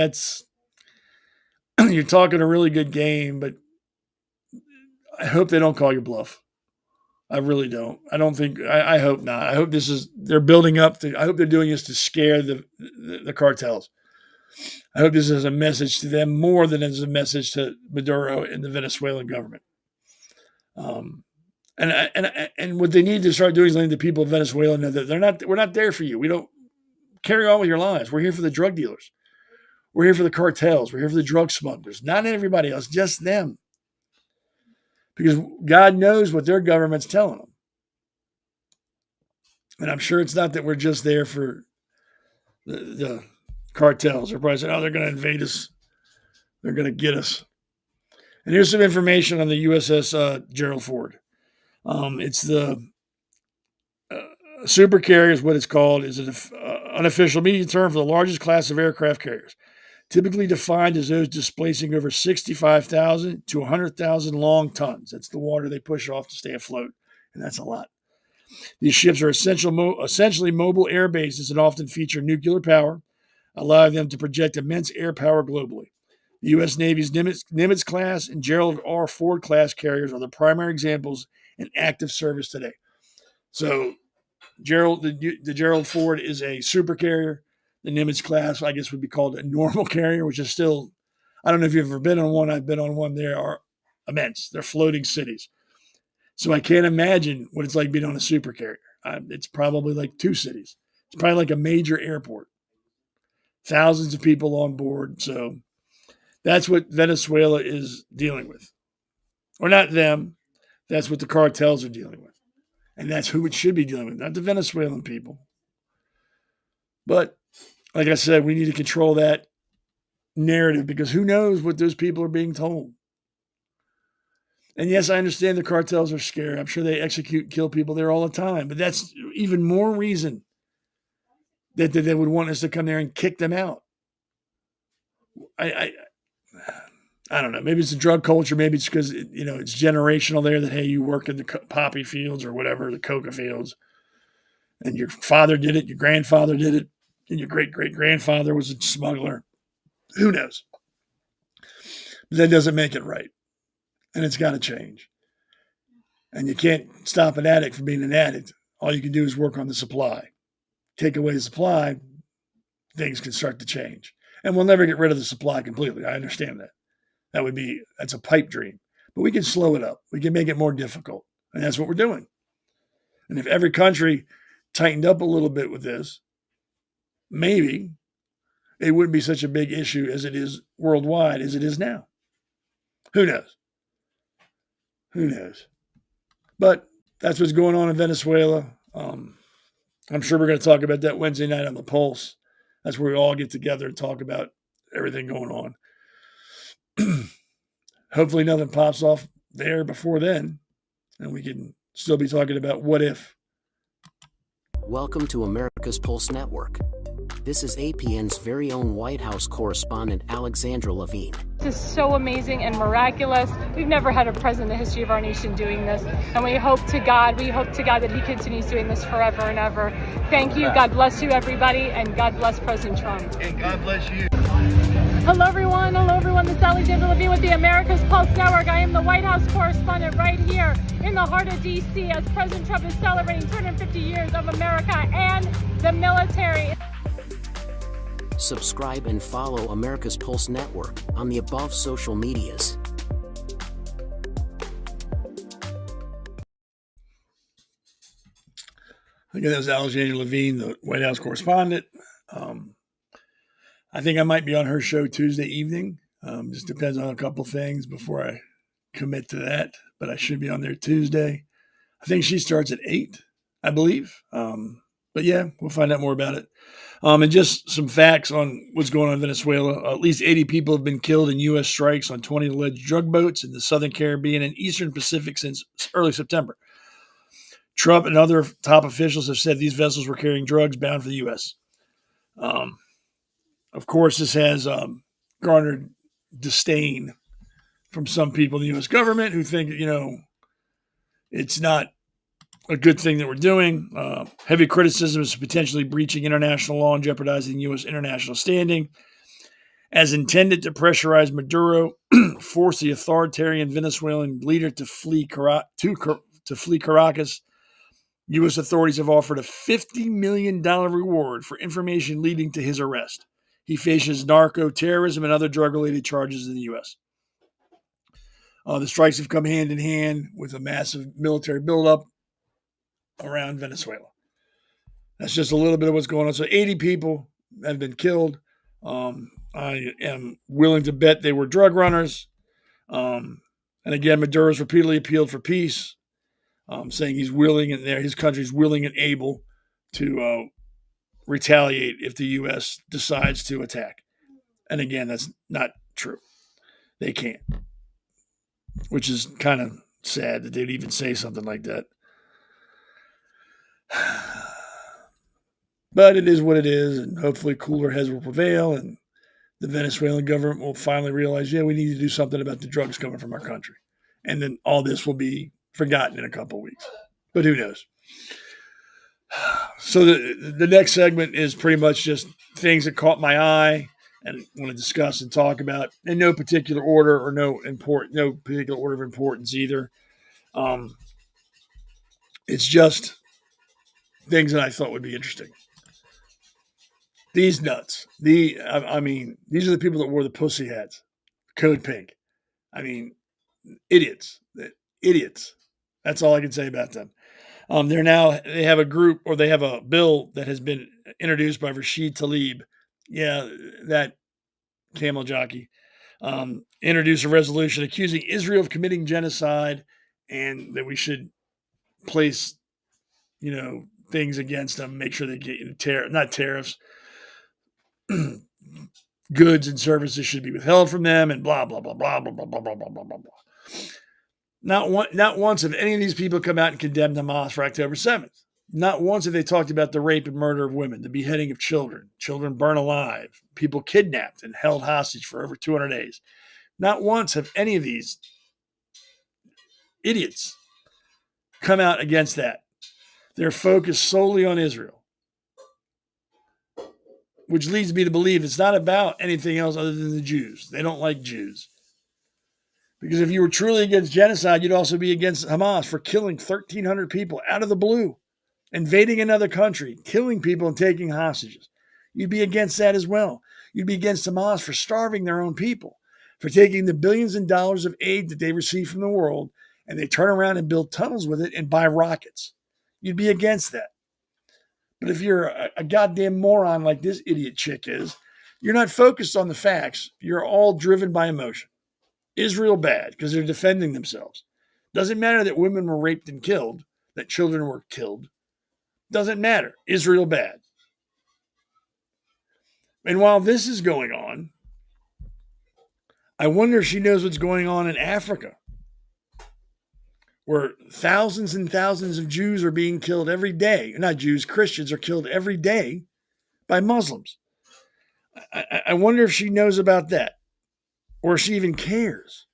You're talking a really good game, but I hope they don't call your bluff. I really don't. I hope not. I hope they're building up. I hope they're doing this to scare the cartels. I hope this is a message to them more than as a message to Maduro and the Venezuelan government. And what they need to start doing is letting the people of Venezuela know that we're not there for you. We don't carry on with your lives. We're here for the drug dealers. We're here for the cartels. We're here for the drug smugglers. Not everybody else, just them. Because God knows what their government's telling them. And I'm sure it's not that we're just there for the cartels. They're probably saying, they're going to invade us. They're going to get us. And here's some information on the USS Gerald Ford. It's the super carrier is what it's called. Is an unofficial media term for the largest class of aircraft carriers, typically defined as those displacing over 65,000 to 100,000 long tons. That's the water they push off to stay afloat and that's a lot. These ships are essentially mobile air bases and often feature nuclear power, allowing them to project immense air power globally. The U.S. Navy's Nimitz class and Gerald R. Ford class carriers are the primary examples in active service today. So, the Gerald Ford is a super carrier. The Nimitz class, I guess, would be called a normal carrier, which is still, I don't know if you've ever been on one. I've been on one. They are immense. They're floating cities. So I can't imagine what it's like being on a super carrier. It's probably like 2 cities. It's probably like a major airport. Thousands of people on board. So that's what Venezuela is dealing with. Or not them. That's what the cartels are dealing with. And that's who it should be dealing with, not the Venezuelan people. But like I said, we need to control that narrative because who knows what those people are being told. And yes, I understand the cartels are scared. I'm sure they execute and kill people there all the time. But that's even more reason that they would want us to come there and kick them out. I don't know. Maybe it's the drug culture. Maybe it's because, it's generational there that, hey, you work in the poppy fields or whatever, the coca fields. And your father did it, your grandfather did it, and your great-great-grandfather was a smuggler. Who knows? But that doesn't make it right. And it's got to change. And you can't stop an addict from being an addict. All you can do is work on the supply. Take away the supply, things can start to change. And we'll never get rid of the supply completely. I understand that. That's a pipe dream. But we can slow it up. We can make it more difficult. And that's what we're doing. And if every country tightened up a little bit with this, maybe it wouldn't be such a big issue as it is worldwide as it is now. Who knows? Who knows? But that's what's going on in Venezuela. I'm sure we're going to talk about that Wednesday night on the Pulse. That's where we all get together and talk about everything going on. Hopefully nothing pops off there before then, and we can still be talking about what if. Welcome to America's Pulse Network. This is APN's very own White House correspondent, Alexandra Levine. This is so amazing and miraculous. We've never had a president in the history of our nation doing this. And we hope to God that he continues doing this forever and ever. Thank you. God bless you, everybody. And God bless President Trump. And God bless you. Hello, everyone. This is Alexandra Levine with the America's Pulse Network. I am the White House correspondent right here in the heart of D.C. as President Trump is celebrating 250 years of America and the military. Subscribe and follow America's Pulse Network on the above social medias. Again, that was Alexandra Levine, the White House correspondent. I think I might be on her show Tuesday evening. Just depends on a couple things before I commit to that. But I should be on there Tuesday. I think she starts at 8, I believe. But yeah, we'll find out more about it. And just some facts on what's going on in Venezuela. At least 80 people have been killed in U.S. strikes on 20 alleged drug boats in the Southern Caribbean and Eastern Pacific since early September. Trump and other top officials have said these vessels were carrying drugs bound for the U.S. Of course, this has garnered disdain from some people in the U.S. government who think, it's not a good thing that we're doing. Heavy criticism is potentially breaching international law and jeopardizing U.S. international standing. As intended to pressurize Maduro, force the authoritarian Venezuelan leader to flee Caracas, U.S. authorities have offered a $50 million reward for information leading to his arrest. He faces narco-terrorism and other drug-related charges in the U.S. The strikes have come hand in hand with a massive military buildup around Venezuela. That's just a little bit of what's going on. So 80 people have been killed. I am willing to bet they were drug runners. And again, Maduro's repeatedly appealed for peace, saying he's willing and his country's willing and able to retaliate if the U.S. decides to attack. And again, that's not true. They can't, which is kind of sad that they'd even say something like that. But it is what it is, and hopefully cooler heads will prevail, and the Venezuelan government will finally realize, we need to do something about the drugs coming from our country. And then all this will be forgotten in a couple of weeks. But who knows? So the next segment is pretty much just things that caught my eye and want to discuss and talk about in no particular order or no particular order of importance either. Um, it's just things that I thought would be interesting. These nuts. I mean, these are the people that wore the pussy hats, code pink. I mean, idiots, idiots. That's all I can say about them. They have a group or they have a bill that has been introduced by Rashid Tlaib. Yeah, that camel jockey. Introduced a resolution accusing Israel of committing genocide and that we should place, things against them, make sure they get not tariffs, goods and services should be withheld from them, and blah blah blah blah blah blah blah blah blah blah blah. Not once have any of these people come out and condemned Hamas for October 7th. Not once have they talked about the rape and murder of women, the beheading of children, children burned alive, people kidnapped and held hostage for over 200 days. Not once have any of these idiots come out against that. They're focused solely on Israel, which leads me to believe it's not about anything else other than the Jews. They don't like Jews. Because if you were truly against genocide, you'd also be against Hamas for killing 1,300 people out of the blue, invading another country, killing people and taking hostages. You'd be against that as well. You'd be against Hamas for starving their own people, for taking the billions of dollars of aid that they receive from the world, and they turn around and build tunnels with it and buy rockets. You'd be against that. But if you're a goddamn moron like this idiot chick is, you're not focused on the facts. You're all driven by emotion. Israel bad because they're defending themselves. Doesn't matter that women were raped and killed, that children were killed. Doesn't matter. Israel bad. And while this is going on, I wonder if she knows what's going on in Africa, where thousands and thousands of Jews are being killed every day. Not Jews, Christians are killed every day by Muslims. I wonder if she knows about that. Or if she even cares.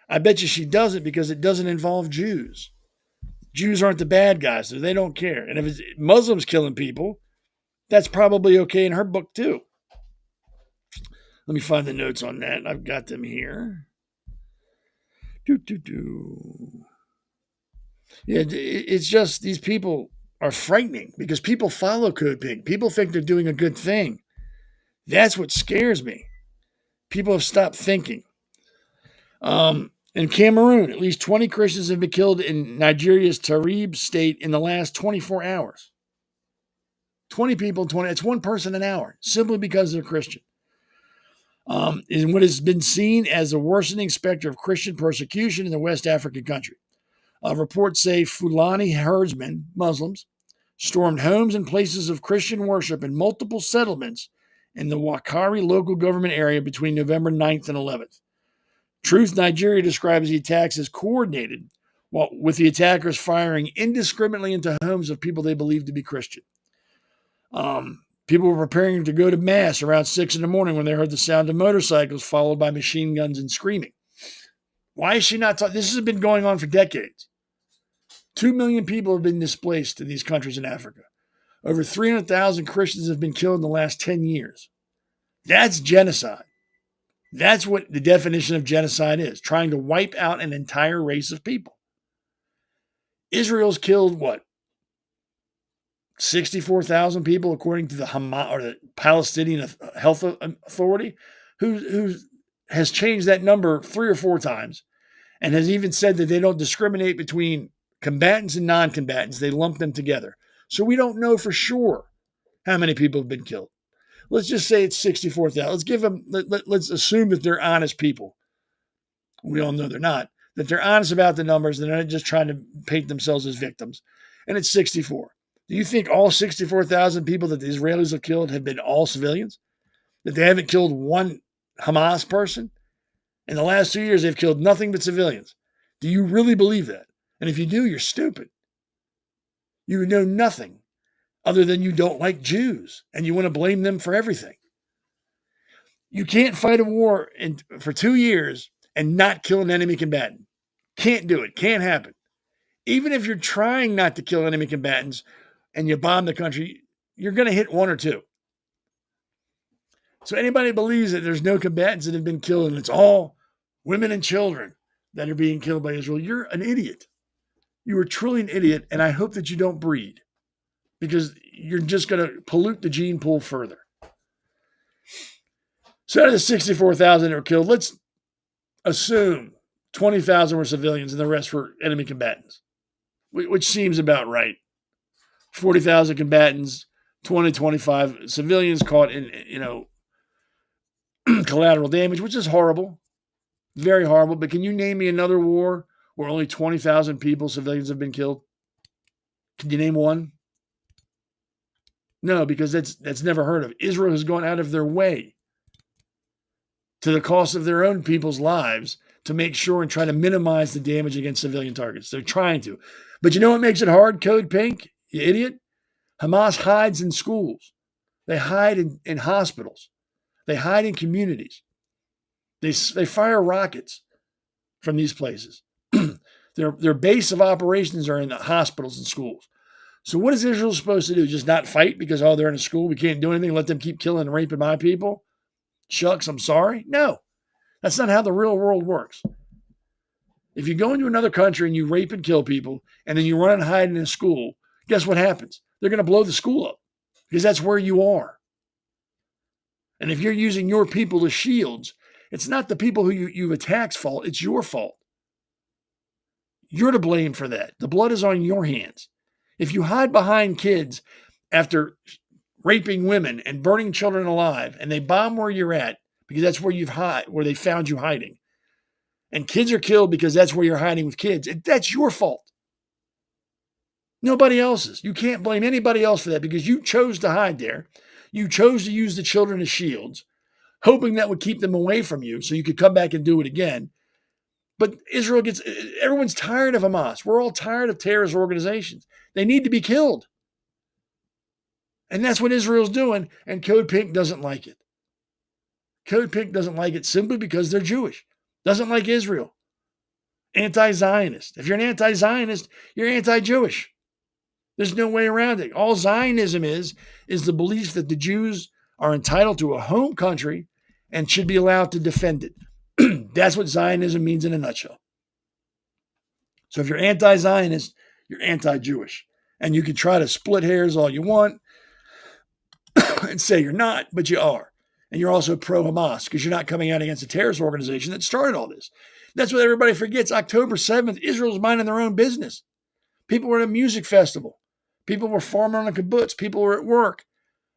I bet you she doesn't because it doesn't involve Jews. Jews aren't the bad guys, so they don't care. And if it's Muslims killing people, that's probably okay in her book too. Let me find the notes on that. I've got them here. Yeah, it's just these people are frightening because people follow Code Pink. People think they're doing a good thing. That's what scares me. People have stopped thinking. In Cameroon, at least 20 Christians have been killed in Nigeria's Tarib state in the last 24 hours. 20 people, it's one person an hour, simply because they're Christian. In what has been seen as a worsening specter of Christian persecution in the West African country. Reports say Fulani herdsmen, Muslims, stormed homes and places of Christian worship in multiple settlements in the Wakari local government area between November 9th and 11th. Truth Nigeria describes the attacks as coordinated, with the attackers firing indiscriminately into homes of people they believed to be Christian. People were preparing to go to mass around 6 a.m. when they heard the sound of motorcycles followed by machine guns and screaming. Why is she not talking? This has been going on for decades. 2 million people have been displaced in these countries in Africa. Over 300,000 Christians have been killed in the last 10 years. That's genocide. That's what the definition of genocide is, trying to wipe out an entire race of people. Israel's killed, 64,000 people, according to the Hamas or the Palestinian Health Authority, who has changed that number 3 or 4 times and has even said that they don't discriminate between combatants and non-combatants. They lump them together. So we don't know for sure how many people have been killed. Let's just say it's 64,000. Let's give them. Let's assume that they're honest people. We all know they're not. That they're honest about the numbers. They're not just trying to paint themselves as victims. And it's 64. Do you think all 64,000 people that the Israelis have killed have been all civilians? That they haven't killed one Hamas person? In the last 2 years, they've killed nothing but civilians. Do you really believe that? And if you do, you're stupid. You know nothing other than you don't like Jews and you want to blame them for everything. You can't fight a war for 2 years and not kill an enemy combatant. Can't do it. Can't happen. Even if you're trying not to kill enemy combatants and you bomb the country, you're going to hit one or two. So anybody believes that there's no combatants that have been killed and it's all women and children that are being killed by Israel, you're an idiot. You are truly an idiot, and I hope that you don't breed because you're just going to pollute the gene pool further. So out of the 64,000 that were killed, let's assume 20,000 were civilians and the rest were enemy combatants, which seems about right. 40,000 combatants, 25 civilians caught in, collateral damage, which is horrible, very horrible. But can you name me another war where only 20,000 people, civilians, have been killed? Can you name one? No, because that's never heard of. Israel has gone out of their way to the cost of their own people's lives to make sure and try to minimize the damage against civilian targets. They're trying to. But you know what makes it hard, Code Pink, you idiot? Hamas hides in schools. They hide in hospitals. They hide in communities. They fire rockets from these places. Their base of operations are in the hospitals and schools. So what is Israel supposed to do? Just not fight because, they're in a school, we can't do anything, let them keep killing and raping my people? Shucks, I'm sorry. No, that's not how the real world works. If you go into another country and you rape and kill people and then you run and hide in a school, guess what happens? They're going to blow the school up because that's where you are. And if you're using your people as shields, it's not the people who you've attacked's fault. It's your fault. You're to blame for that. The blood is on your hands. If you hide behind kids after raping women and burning children alive, and they bomb where you're at because that's where where they found you hiding, and kids are killed because that's where you're hiding with kids, that's your fault. Nobody else's. You can't blame anybody else for that because you chose to hide there. You chose to use the children as shields, hoping that would keep them away from you so you could come back and do it again. But everyone's tired of Hamas. We're all tired of terrorist organizations. They need to be killed. And that's what Israel's doing, and Code Pink doesn't like it. Code Pink doesn't like it simply because they're Jewish. Doesn't like Israel. Anti-Zionist. If you're an anti-Zionist, you're anti-Jewish. There's no way around it. All Zionism is the belief that the Jews are entitled to a home country and should be allowed to defend it. That's what Zionism means in a nutshell. So if you're anti-Zionist, you're anti-Jewish. And you can try to split hairs all you want and say you're not, but you are. And you're also pro-Hamas because you're not coming out against a terrorist organization that started all this. That's what everybody forgets. October 7th, Israel's minding their own business. People were at a music festival. People were farming on a kibbutz. People were at work.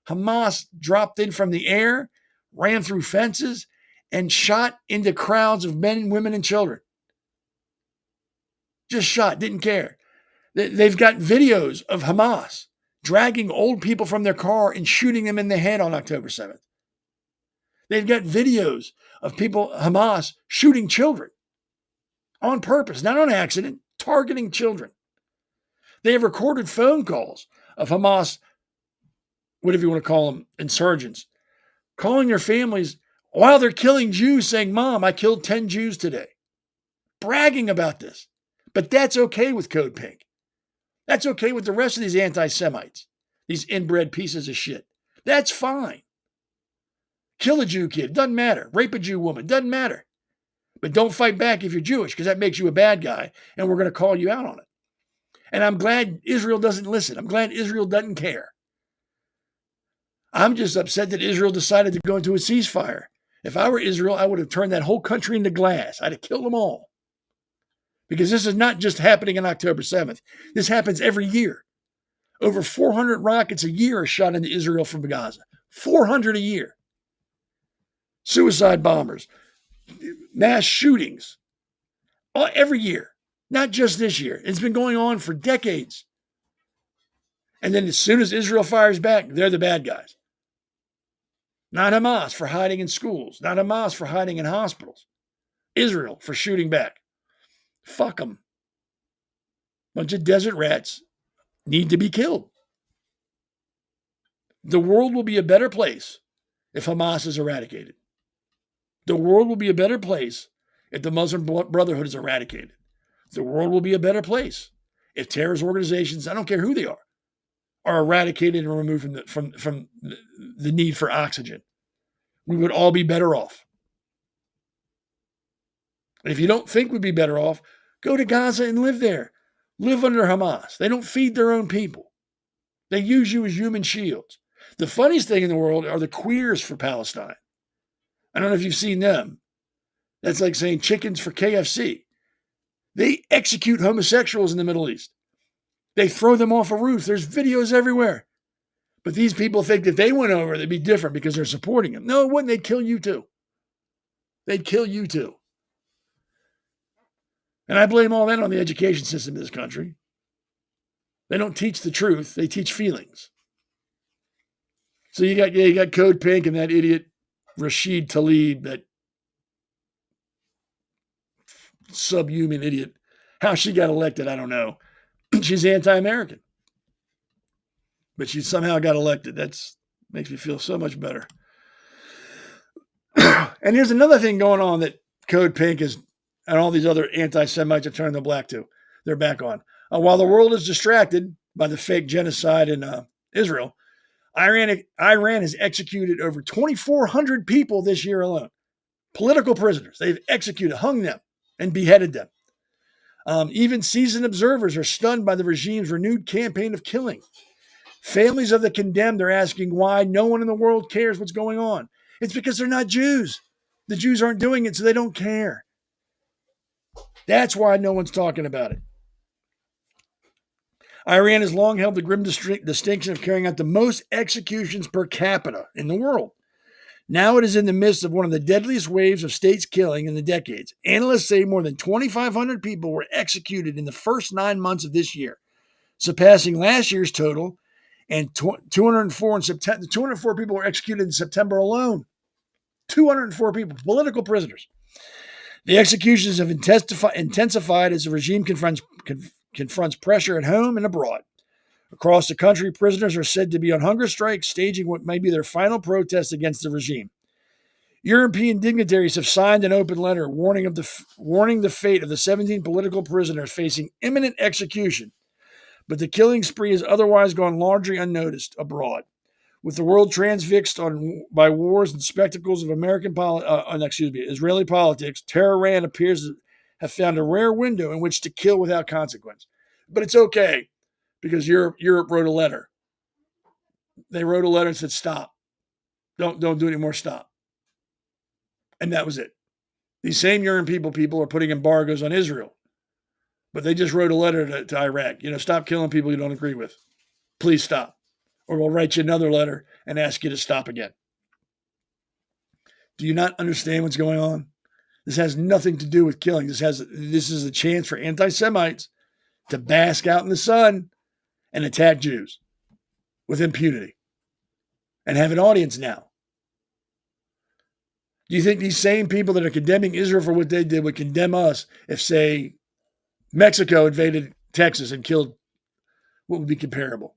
Hamas dropped in from the air, ran through fences, and shot into crowds of men, women, and children. Just shot, didn't care. They've got videos of Hamas dragging old people from their car and shooting them in the head on October 7th. They've got videos of Hamas shooting children on purpose, not on accident, targeting children. They have recorded phone calls of Hamas, whatever you want to call them, insurgents, calling their families while they're killing Jews, saying, "Mom, I killed 10 Jews today." Bragging about this. But that's okay with Code Pink. That's okay with the rest of these anti-Semites, these inbred pieces of shit. That's fine. Kill a Jew kid, doesn't matter. Rape a Jew woman, doesn't matter. But don't fight back if you're Jewish, because that makes you a bad guy, and we're going to call you out on it. And I'm glad Israel doesn't listen. I'm glad Israel doesn't care. I'm just upset that Israel decided to go into a ceasefire. If I were Israel, I would have turned that whole country into glass. I'd have killed them all. Because this is not just happening on October 7th. This happens every year. Over 400 rockets a year are shot into Israel from Gaza. 400 a year. Suicide bombers. Mass shootings. Every year. Not just this year. It's been going on for decades. And then as soon as Israel fires back, they're the bad guys. Not Hamas for hiding in schools. Not Hamas for hiding in hospitals. Israel for shooting back. Fuck them. Bunch of desert rats need to be killed. The world will be a better place if Hamas is eradicated. The world will be a better place if the Muslim Brotherhood is eradicated. The world will be a better place if terrorist organizations, I don't care who they are eradicated and removed from the need for oxygen. We would all be better off. And if you don't think we'd be better off, go to Gaza and live there. Live under Hamas. They don't feed their own people. They use you as human shields. The funniest thing in the world are the queers for Palestine. I don't know if you've seen them. That's like saying chickens for KFC. They execute homosexuals in the Middle East. They throw them off a roof. There's videos everywhere. But these people think that they went over, they'd be different because they're supporting them. No, it wouldn't. They'd kill you too. They'd kill you too. And I blame all that on the education system in this country. They don't teach the truth. They teach feelings. So you got Code Pink and that idiot Rashid Tlaib, that subhuman idiot. How she got elected, I don't know. She's anti-American. But she somehow got elected. That makes me feel so much better. And here's another thing going on that Code Pink is, and all these other anti-Semites have turned the black to. They're back on. While the world is distracted by the fake genocide in Israel, Iran has executed over 2,400 people this year alone. Political prisoners. They've executed, hung them, and beheaded them. Even seasoned observers are stunned by the regime's renewed campaign of killing. Families of the condemned are asking why no one in the world cares what's going on. It's because they're not Jews. The Jews aren't doing it, so they don't care. That's why no one's talking about it. Iran has long held the grim distinction of carrying out the most executions per capita in the world. Now it is in the midst of one of the deadliest waves of states killing in the decades. Analysts say more than 2,500 people were executed in the first 9 months of this year, surpassing last year's total, and 204 in September. 204 people were executed in September alone. 204 people, political prisoners. The executions have intensified as the regime confronts pressure at home and abroad. Across the country, prisoners are said to be on hunger strike, staging what may be their final protest against the regime. European dignitaries have signed an open letter warning the fate of the 17 political prisoners facing imminent execution. But the killing spree has otherwise gone largely unnoticed abroad. With the world transfixed by wars and spectacles of Israeli politics, Tehran appears to have found a rare window in which to kill without consequence. But it's okay, because Europe wrote a letter. They wrote a letter and said, stop. Don't do it anymore, stop. And that was it. These same European people are putting embargoes on Israel. But they just wrote a letter to Iraq. Stop killing people you don't agree with. Please stop. Or we'll write you another letter and ask you to stop again. Do you not understand what's going on? This has nothing to do with killing. This is a chance for anti-Semites to bask out in the sun and attack Jews with impunity and have an audience now. Do you think these same people that are condemning Israel for what they did would condemn us if, say, Mexico invaded Texas and killed what would be comparable?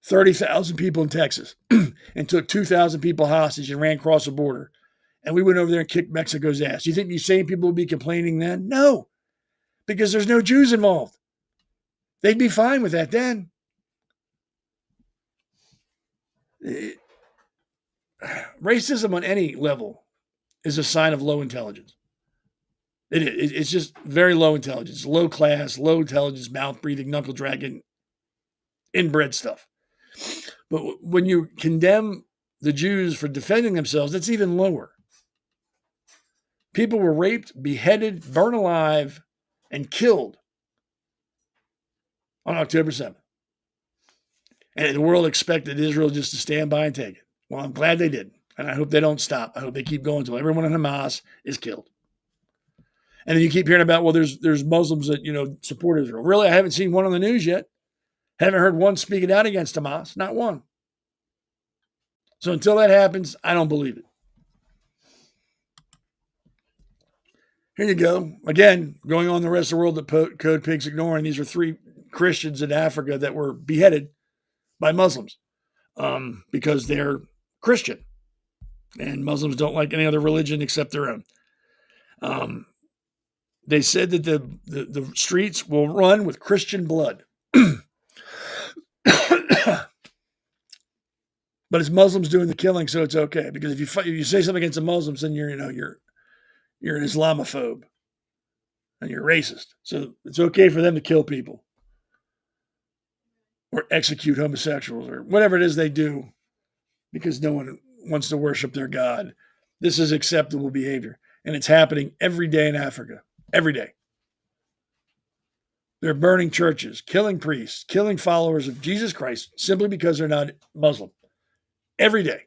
30,000 people in Texas and took 2,000 people hostage and ran across the border. And we went over there and kicked Mexico's ass. Do you think these same people would be complaining then? No, because there's no Jews involved. They'd be fine with that then. Racism on any level is a sign of low intelligence. It's just very low intelligence, low class, low intelligence, mouth breathing, knuckle dragging, inbred stuff. But when you condemn the Jews for defending themselves, that's even lower. People were raped, beheaded, burned alive, and killed on October 7th. And the world expected Israel just to stand by and take it. Well, I'm glad they didn't. And I hope they don't stop. I hope they keep going until everyone in Hamas is killed. And then you keep hearing about, well, there's Muslims that, support Israel. Really, I haven't seen one on the news yet. Haven't heard one speaking out against Hamas. Not one. So until that happens, I don't believe it. Here you go. Again, going on the rest of the world that Code Pink's ignoring. These are 3 Christians in Africa that were beheaded by Muslims because they're Christian. And Muslims don't like any other religion except their own. They said that the streets will run with Christian blood. But it's Muslims doing the killing, so it's okay. Because if you say something against the Muslims, then you're an Islamophobe and you're racist. So it's okay for them to kill people or execute homosexuals or whatever it is they do, because no one wants to worship their God. This is acceptable behavior, and it's happening every day in Africa. Every day. They're burning churches, killing priests, killing followers of Jesus Christ simply because they're not Muslim. Every day.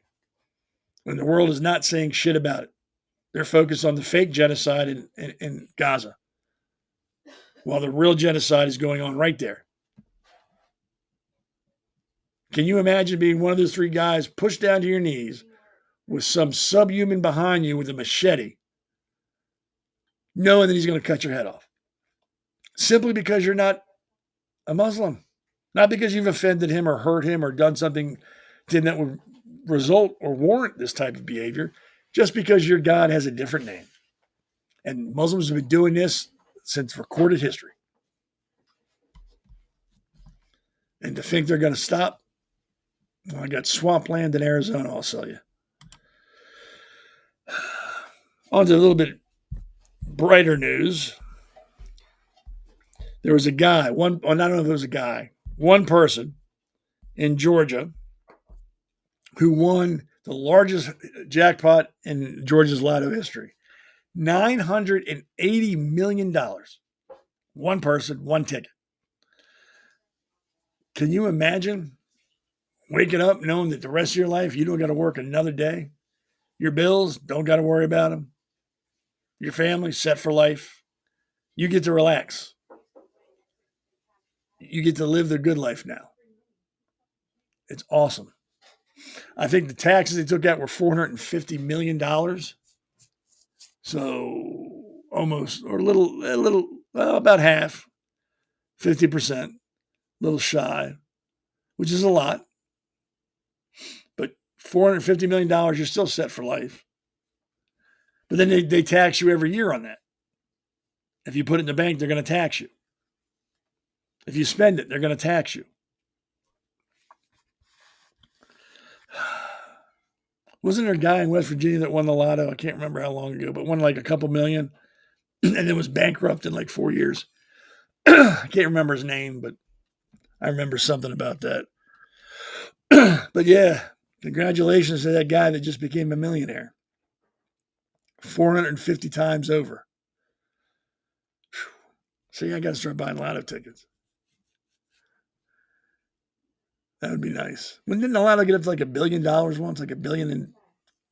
When the world is not saying shit about it. They're focused on the fake genocide in Gaza, while the real genocide is going on right there. Can you imagine being one of those three guys pushed down to your knees with some subhuman behind you with a machete, knowing that he's going to cut your head off? Simply because you're not a Muslim. Not because you've offended him or hurt him or done something to him that would result or warrant this type of behavior, just because your God has a different name. And Muslims have been doing this since recorded history. And to think they're going to stop, well, I got swampland in Arizona, I'll sell you. On to a little bit brighter news. There was a guy, I don't know if it was a guy, one person in Georgia who won the largest jackpot in Georgia's lotto history. $980 million. One person, one ticket. Can you imagine waking up knowing that the rest of your life you don't got to work another day? Your bills, don't got to worry about them. Your family, set for life. You get to relax. You get to live the good life now. It's awesome. I think the taxes they took out were $450 million. So almost, or a little, about half, 50%, a little shy, which is a lot. But $450 million, you're still set for life. But then they tax you every year on that. If you put it in the bank, they're going to tax you. If you spend it, they're going to tax you. Wasn't there a guy in West Virginia that won the lotto? I can't remember how long ago, but won like a couple million and then was bankrupt in like 4 years. I can't remember his name, but I remember something about that. But yeah, congratulations to that guy that just became a millionaire. 450 times over. See, I got to start buying lotto tickets. That would be nice. Didn't the lotto get up to like $1 billion once? Like $1 billion and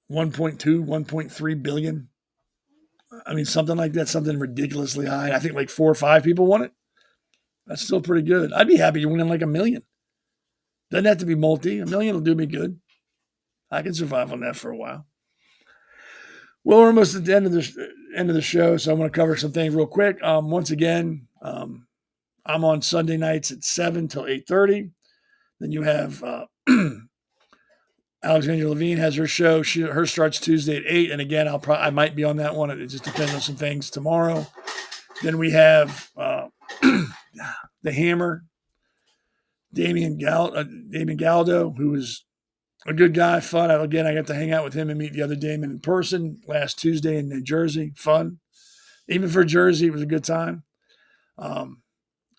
1.2, 1.3 billion? I mean, something like that, something ridiculously high. I think like 4 or 5 people won it. That's still pretty good. I'd be happy winning like $1 million. Doesn't have to be multi. $1 million will do me good. I can survive on that for a while. Well, we're almost at the end of the show, so I'm going to cover some things real quick. Once again, I'm on Sunday nights at 7 till 8:30. Then you have Alexandra Levine has her show. Her starts Tuesday at 8. And again, I might be on that one. It just depends on some things tomorrow. Then we have the Hammer, Damien Galdo, who is a good guy, fun. I got to hang out with him and meet the other Damon in person last Tuesday in New Jersey. Fun. Even for Jersey, it was a good time.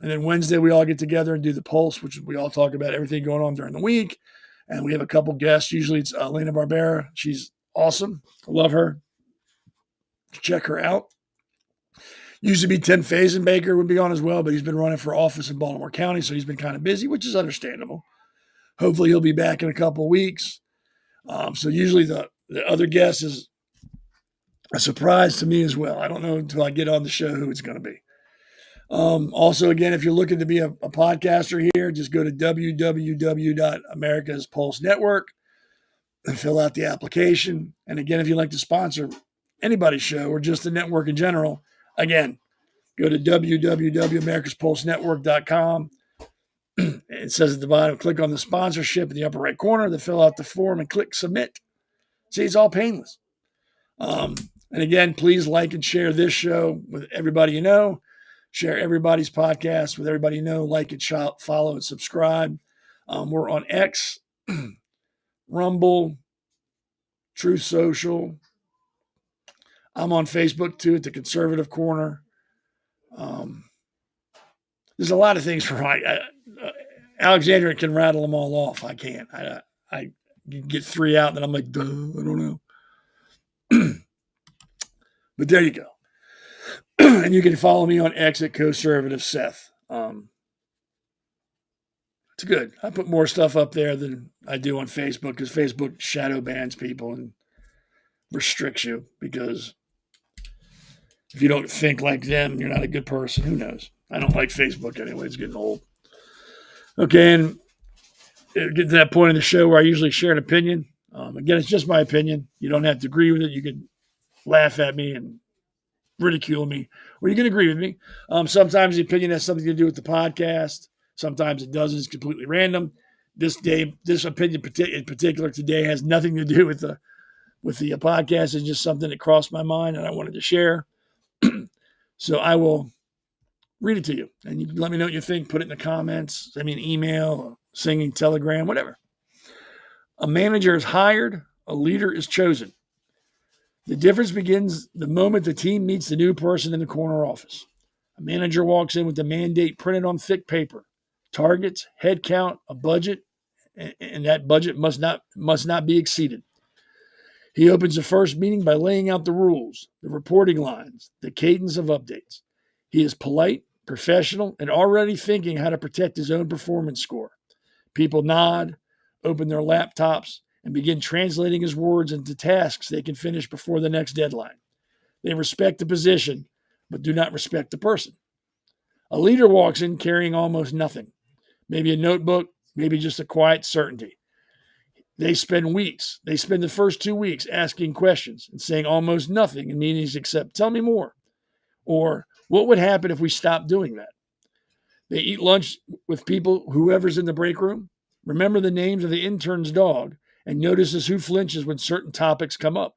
And then Wednesday, we all get together and do the Pulse, which we all talk about everything going on during the week. And we have a couple guests. Usually it's Elena Barbera. She's awesome. I love her. Check her out. Used to be Tim Fazenbaker would be on as well, but he's been running for office in Baltimore County, so he's been kind of busy, which is understandable. Hopefully he'll be back in a couple of weeks. So usually the other guest is a surprise to me as well. I don't know until I get on the show who it's going to be. Also, again, if you're looking to be a podcaster here, just go to www.America's Pulse Network and fill out the application. And again, if you'd like to sponsor anybody's show or just the network in general, again, go to www.americaspulsenetwork.com. It says at the bottom, click on the sponsorship in the upper right corner, then fill out the form and click submit. See, it's all painless. And again, please like and share this show with everybody you know. Share everybody's podcast with everybody you know. Like it, follow, and subscribe. We're on X, Rumble, Truth Social. I'm on Facebook too at the Conservative Corner. There's a lot of things for Alexandria can rattle them all off. I can't. I get 3 out, and then I'm like, duh, I don't know. But there you go. And you can follow me on X at Conservative Seth. It's good. I put more stuff up there than I do on Facebook because Facebook shadow bans people and restricts you because if you don't think like them, you're not a good person. Who knows? I don't like Facebook anyway. It's getting old. Okay, and get to that point in the show where I usually share an opinion. Again, it's just my opinion. You don't have to agree with it. You can laugh at me and ridicule me, or you can agree with me. Sometimes the opinion has something to do with the podcast. Sometimes it doesn't. It's completely random. This opinion in particular today has nothing to do with the podcast. It's just something that crossed my mind and I wanted to share. So I will read it to you, and you can let me know what you think. Put it in the comments. Send me an email, singing telegram, whatever. A manager is hired. A leader is chosen. The difference begins the moment the team meets the new person in the corner office. A manager walks in with the mandate printed on thick paper, targets, head count, a budget, and that budget must not be exceeded. He opens the first meeting by laying out the rules, the reporting lines, the cadence of updates. He is polite, professional, and already thinking how to protect his own performance score. People nod, open their laptops, and begin translating his words into tasks they can finish before the next deadline. They respect the position, but do not respect the person. A leader walks in carrying almost nothing. Maybe a notebook, maybe just a quiet certainty. They spend the first 2 weeks asking questions and saying almost nothing in meetings except, tell me more. Or, what would happen if we stopped doing that? They eat lunch with people, whoever's in the break room, remember the names of the intern's dog, and notices who flinches when certain topics come up.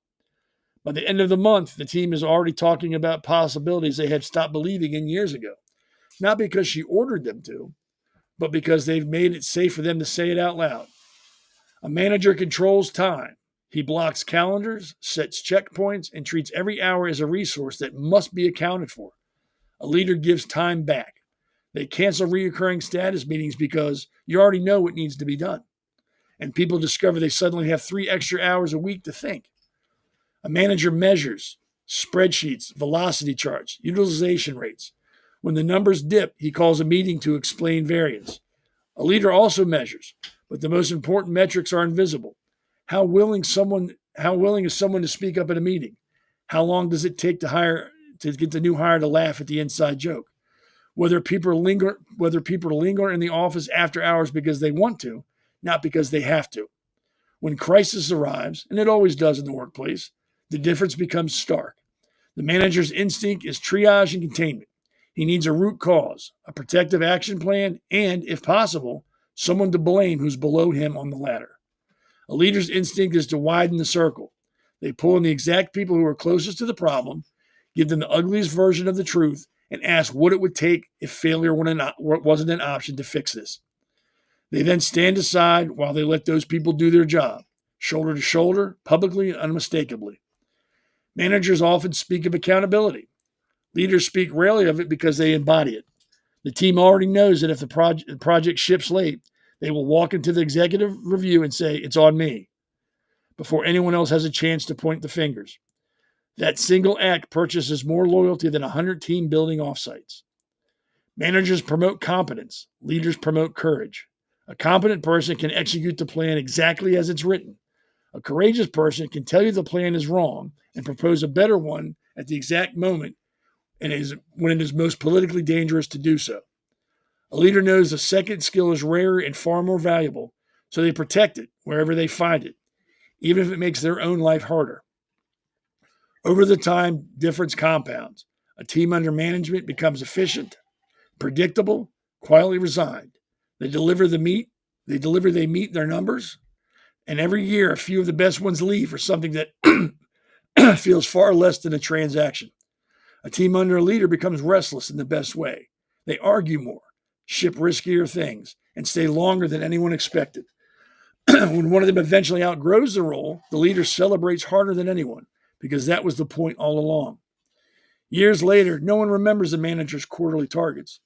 By the end of the month, the team is already talking about possibilities they had stopped believing in years ago. Not because she ordered them to, but because they've made it safe for them to say it out loud. A manager controls time. He blocks calendars, sets checkpoints, and treats every hour as a resource that must be accounted for. A leader gives time back. They cancel recurring status meetings because you already know what needs to be done. And people discover they suddenly have 3 extra hours a week to think. A manager measures spreadsheets, velocity charts, utilization rates. When the numbers dip, he calls a meeting to explain variance. A leader also measures, but the most important metrics are invisible. How willing is someone to speak up at a meeting? How long does it take to get the new hire to laugh at the inside joke? Whether people linger in the office after hours because they want to, not because they have to. When crisis arrives, and it always does in the workplace, the difference becomes stark. The manager's instinct is triage and containment. He needs a root cause, a protective action plan, and, if possible, someone to blame who's below him on the ladder. A leader's instinct is to widen the circle. They pull in the exact people who are closest to the problem, give them the ugliest version of the truth, and ask what it would take if failure wasn't an option to fix this. They then stand aside while they let those people do their job, shoulder to shoulder, publicly and unmistakably. Managers often speak of accountability. Leaders speak rarely of it because they embody it. The team already knows that if the project ships late, they will walk into the executive review and say, it's on me, before anyone else has a chance to point the fingers. That single act purchases more loyalty than 100 team building offsites. Managers promote competence. Leaders promote courage. A competent person can execute the plan exactly as it's written. A courageous person can tell you the plan is wrong and propose a better one at the exact moment when it is most politically dangerous to do so. A leader knows the second skill is rarer and far more valuable, so they protect it wherever they find it, even if it makes their own life harder. Over the time, difference compounds. A team under management becomes efficient, predictable, quietly resigned. They meet their numbers, and every year a few of the best ones leave for something that feels far less than a transaction. A team under a leader becomes restless in the best way. They argue more, ship riskier things, and stay longer than anyone expected. When one of them eventually outgrows the role, the leader celebrates harder than anyone because that was the point all along. Years later, no one remembers the manager's quarterly targets.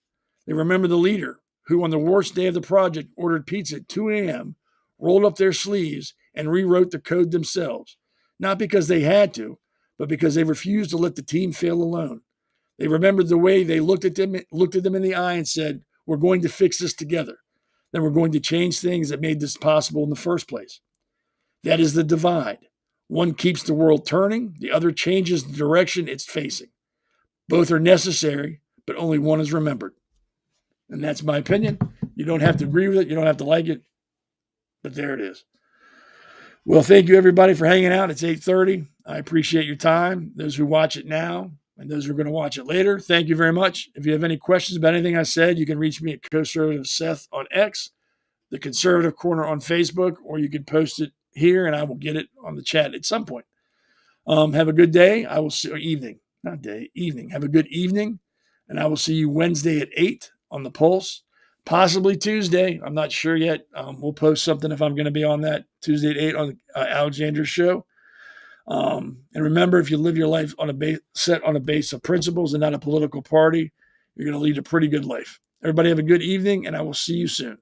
They remember the leader who, on the worst day of the project, ordered pizza at 2 a.m., rolled up their sleeves, and rewrote the code themselves, not because they had to, but because they refused to let the team fail alone. They remembered the way they looked at them in the eye and said, "We're going to fix this together. Then we're going to change things that made this possible in the first place." That is the divide. One keeps the world turning, the other changes the direction it's facing. Both are necessary, but only one is remembered. And that's my opinion. You don't have to agree with it. You don't have to like it. But there it is. Well, thank you, everybody, for hanging out. It's 8:30. I appreciate your time. Those who watch it now and those who are going to watch it later, thank you very much. If you have any questions about anything I said, you can reach me at Conservative Seth on X, the Conservative Corner on Facebook, or you can post it here and I will get it on the chat at some point. Have a good day. I will see, or evening, not day, evening. Have a good evening, and I will see you Wednesday at 8 on the Pulse, possibly Tuesday. I'm not sure yet. We'll post something if I'm going to be on that Tuesday at 8 on Alexander's show. And remember, if you live your life set on a base of principles and not a political party, you're going to lead a pretty good life. Everybody have a good evening, and I will see you soon.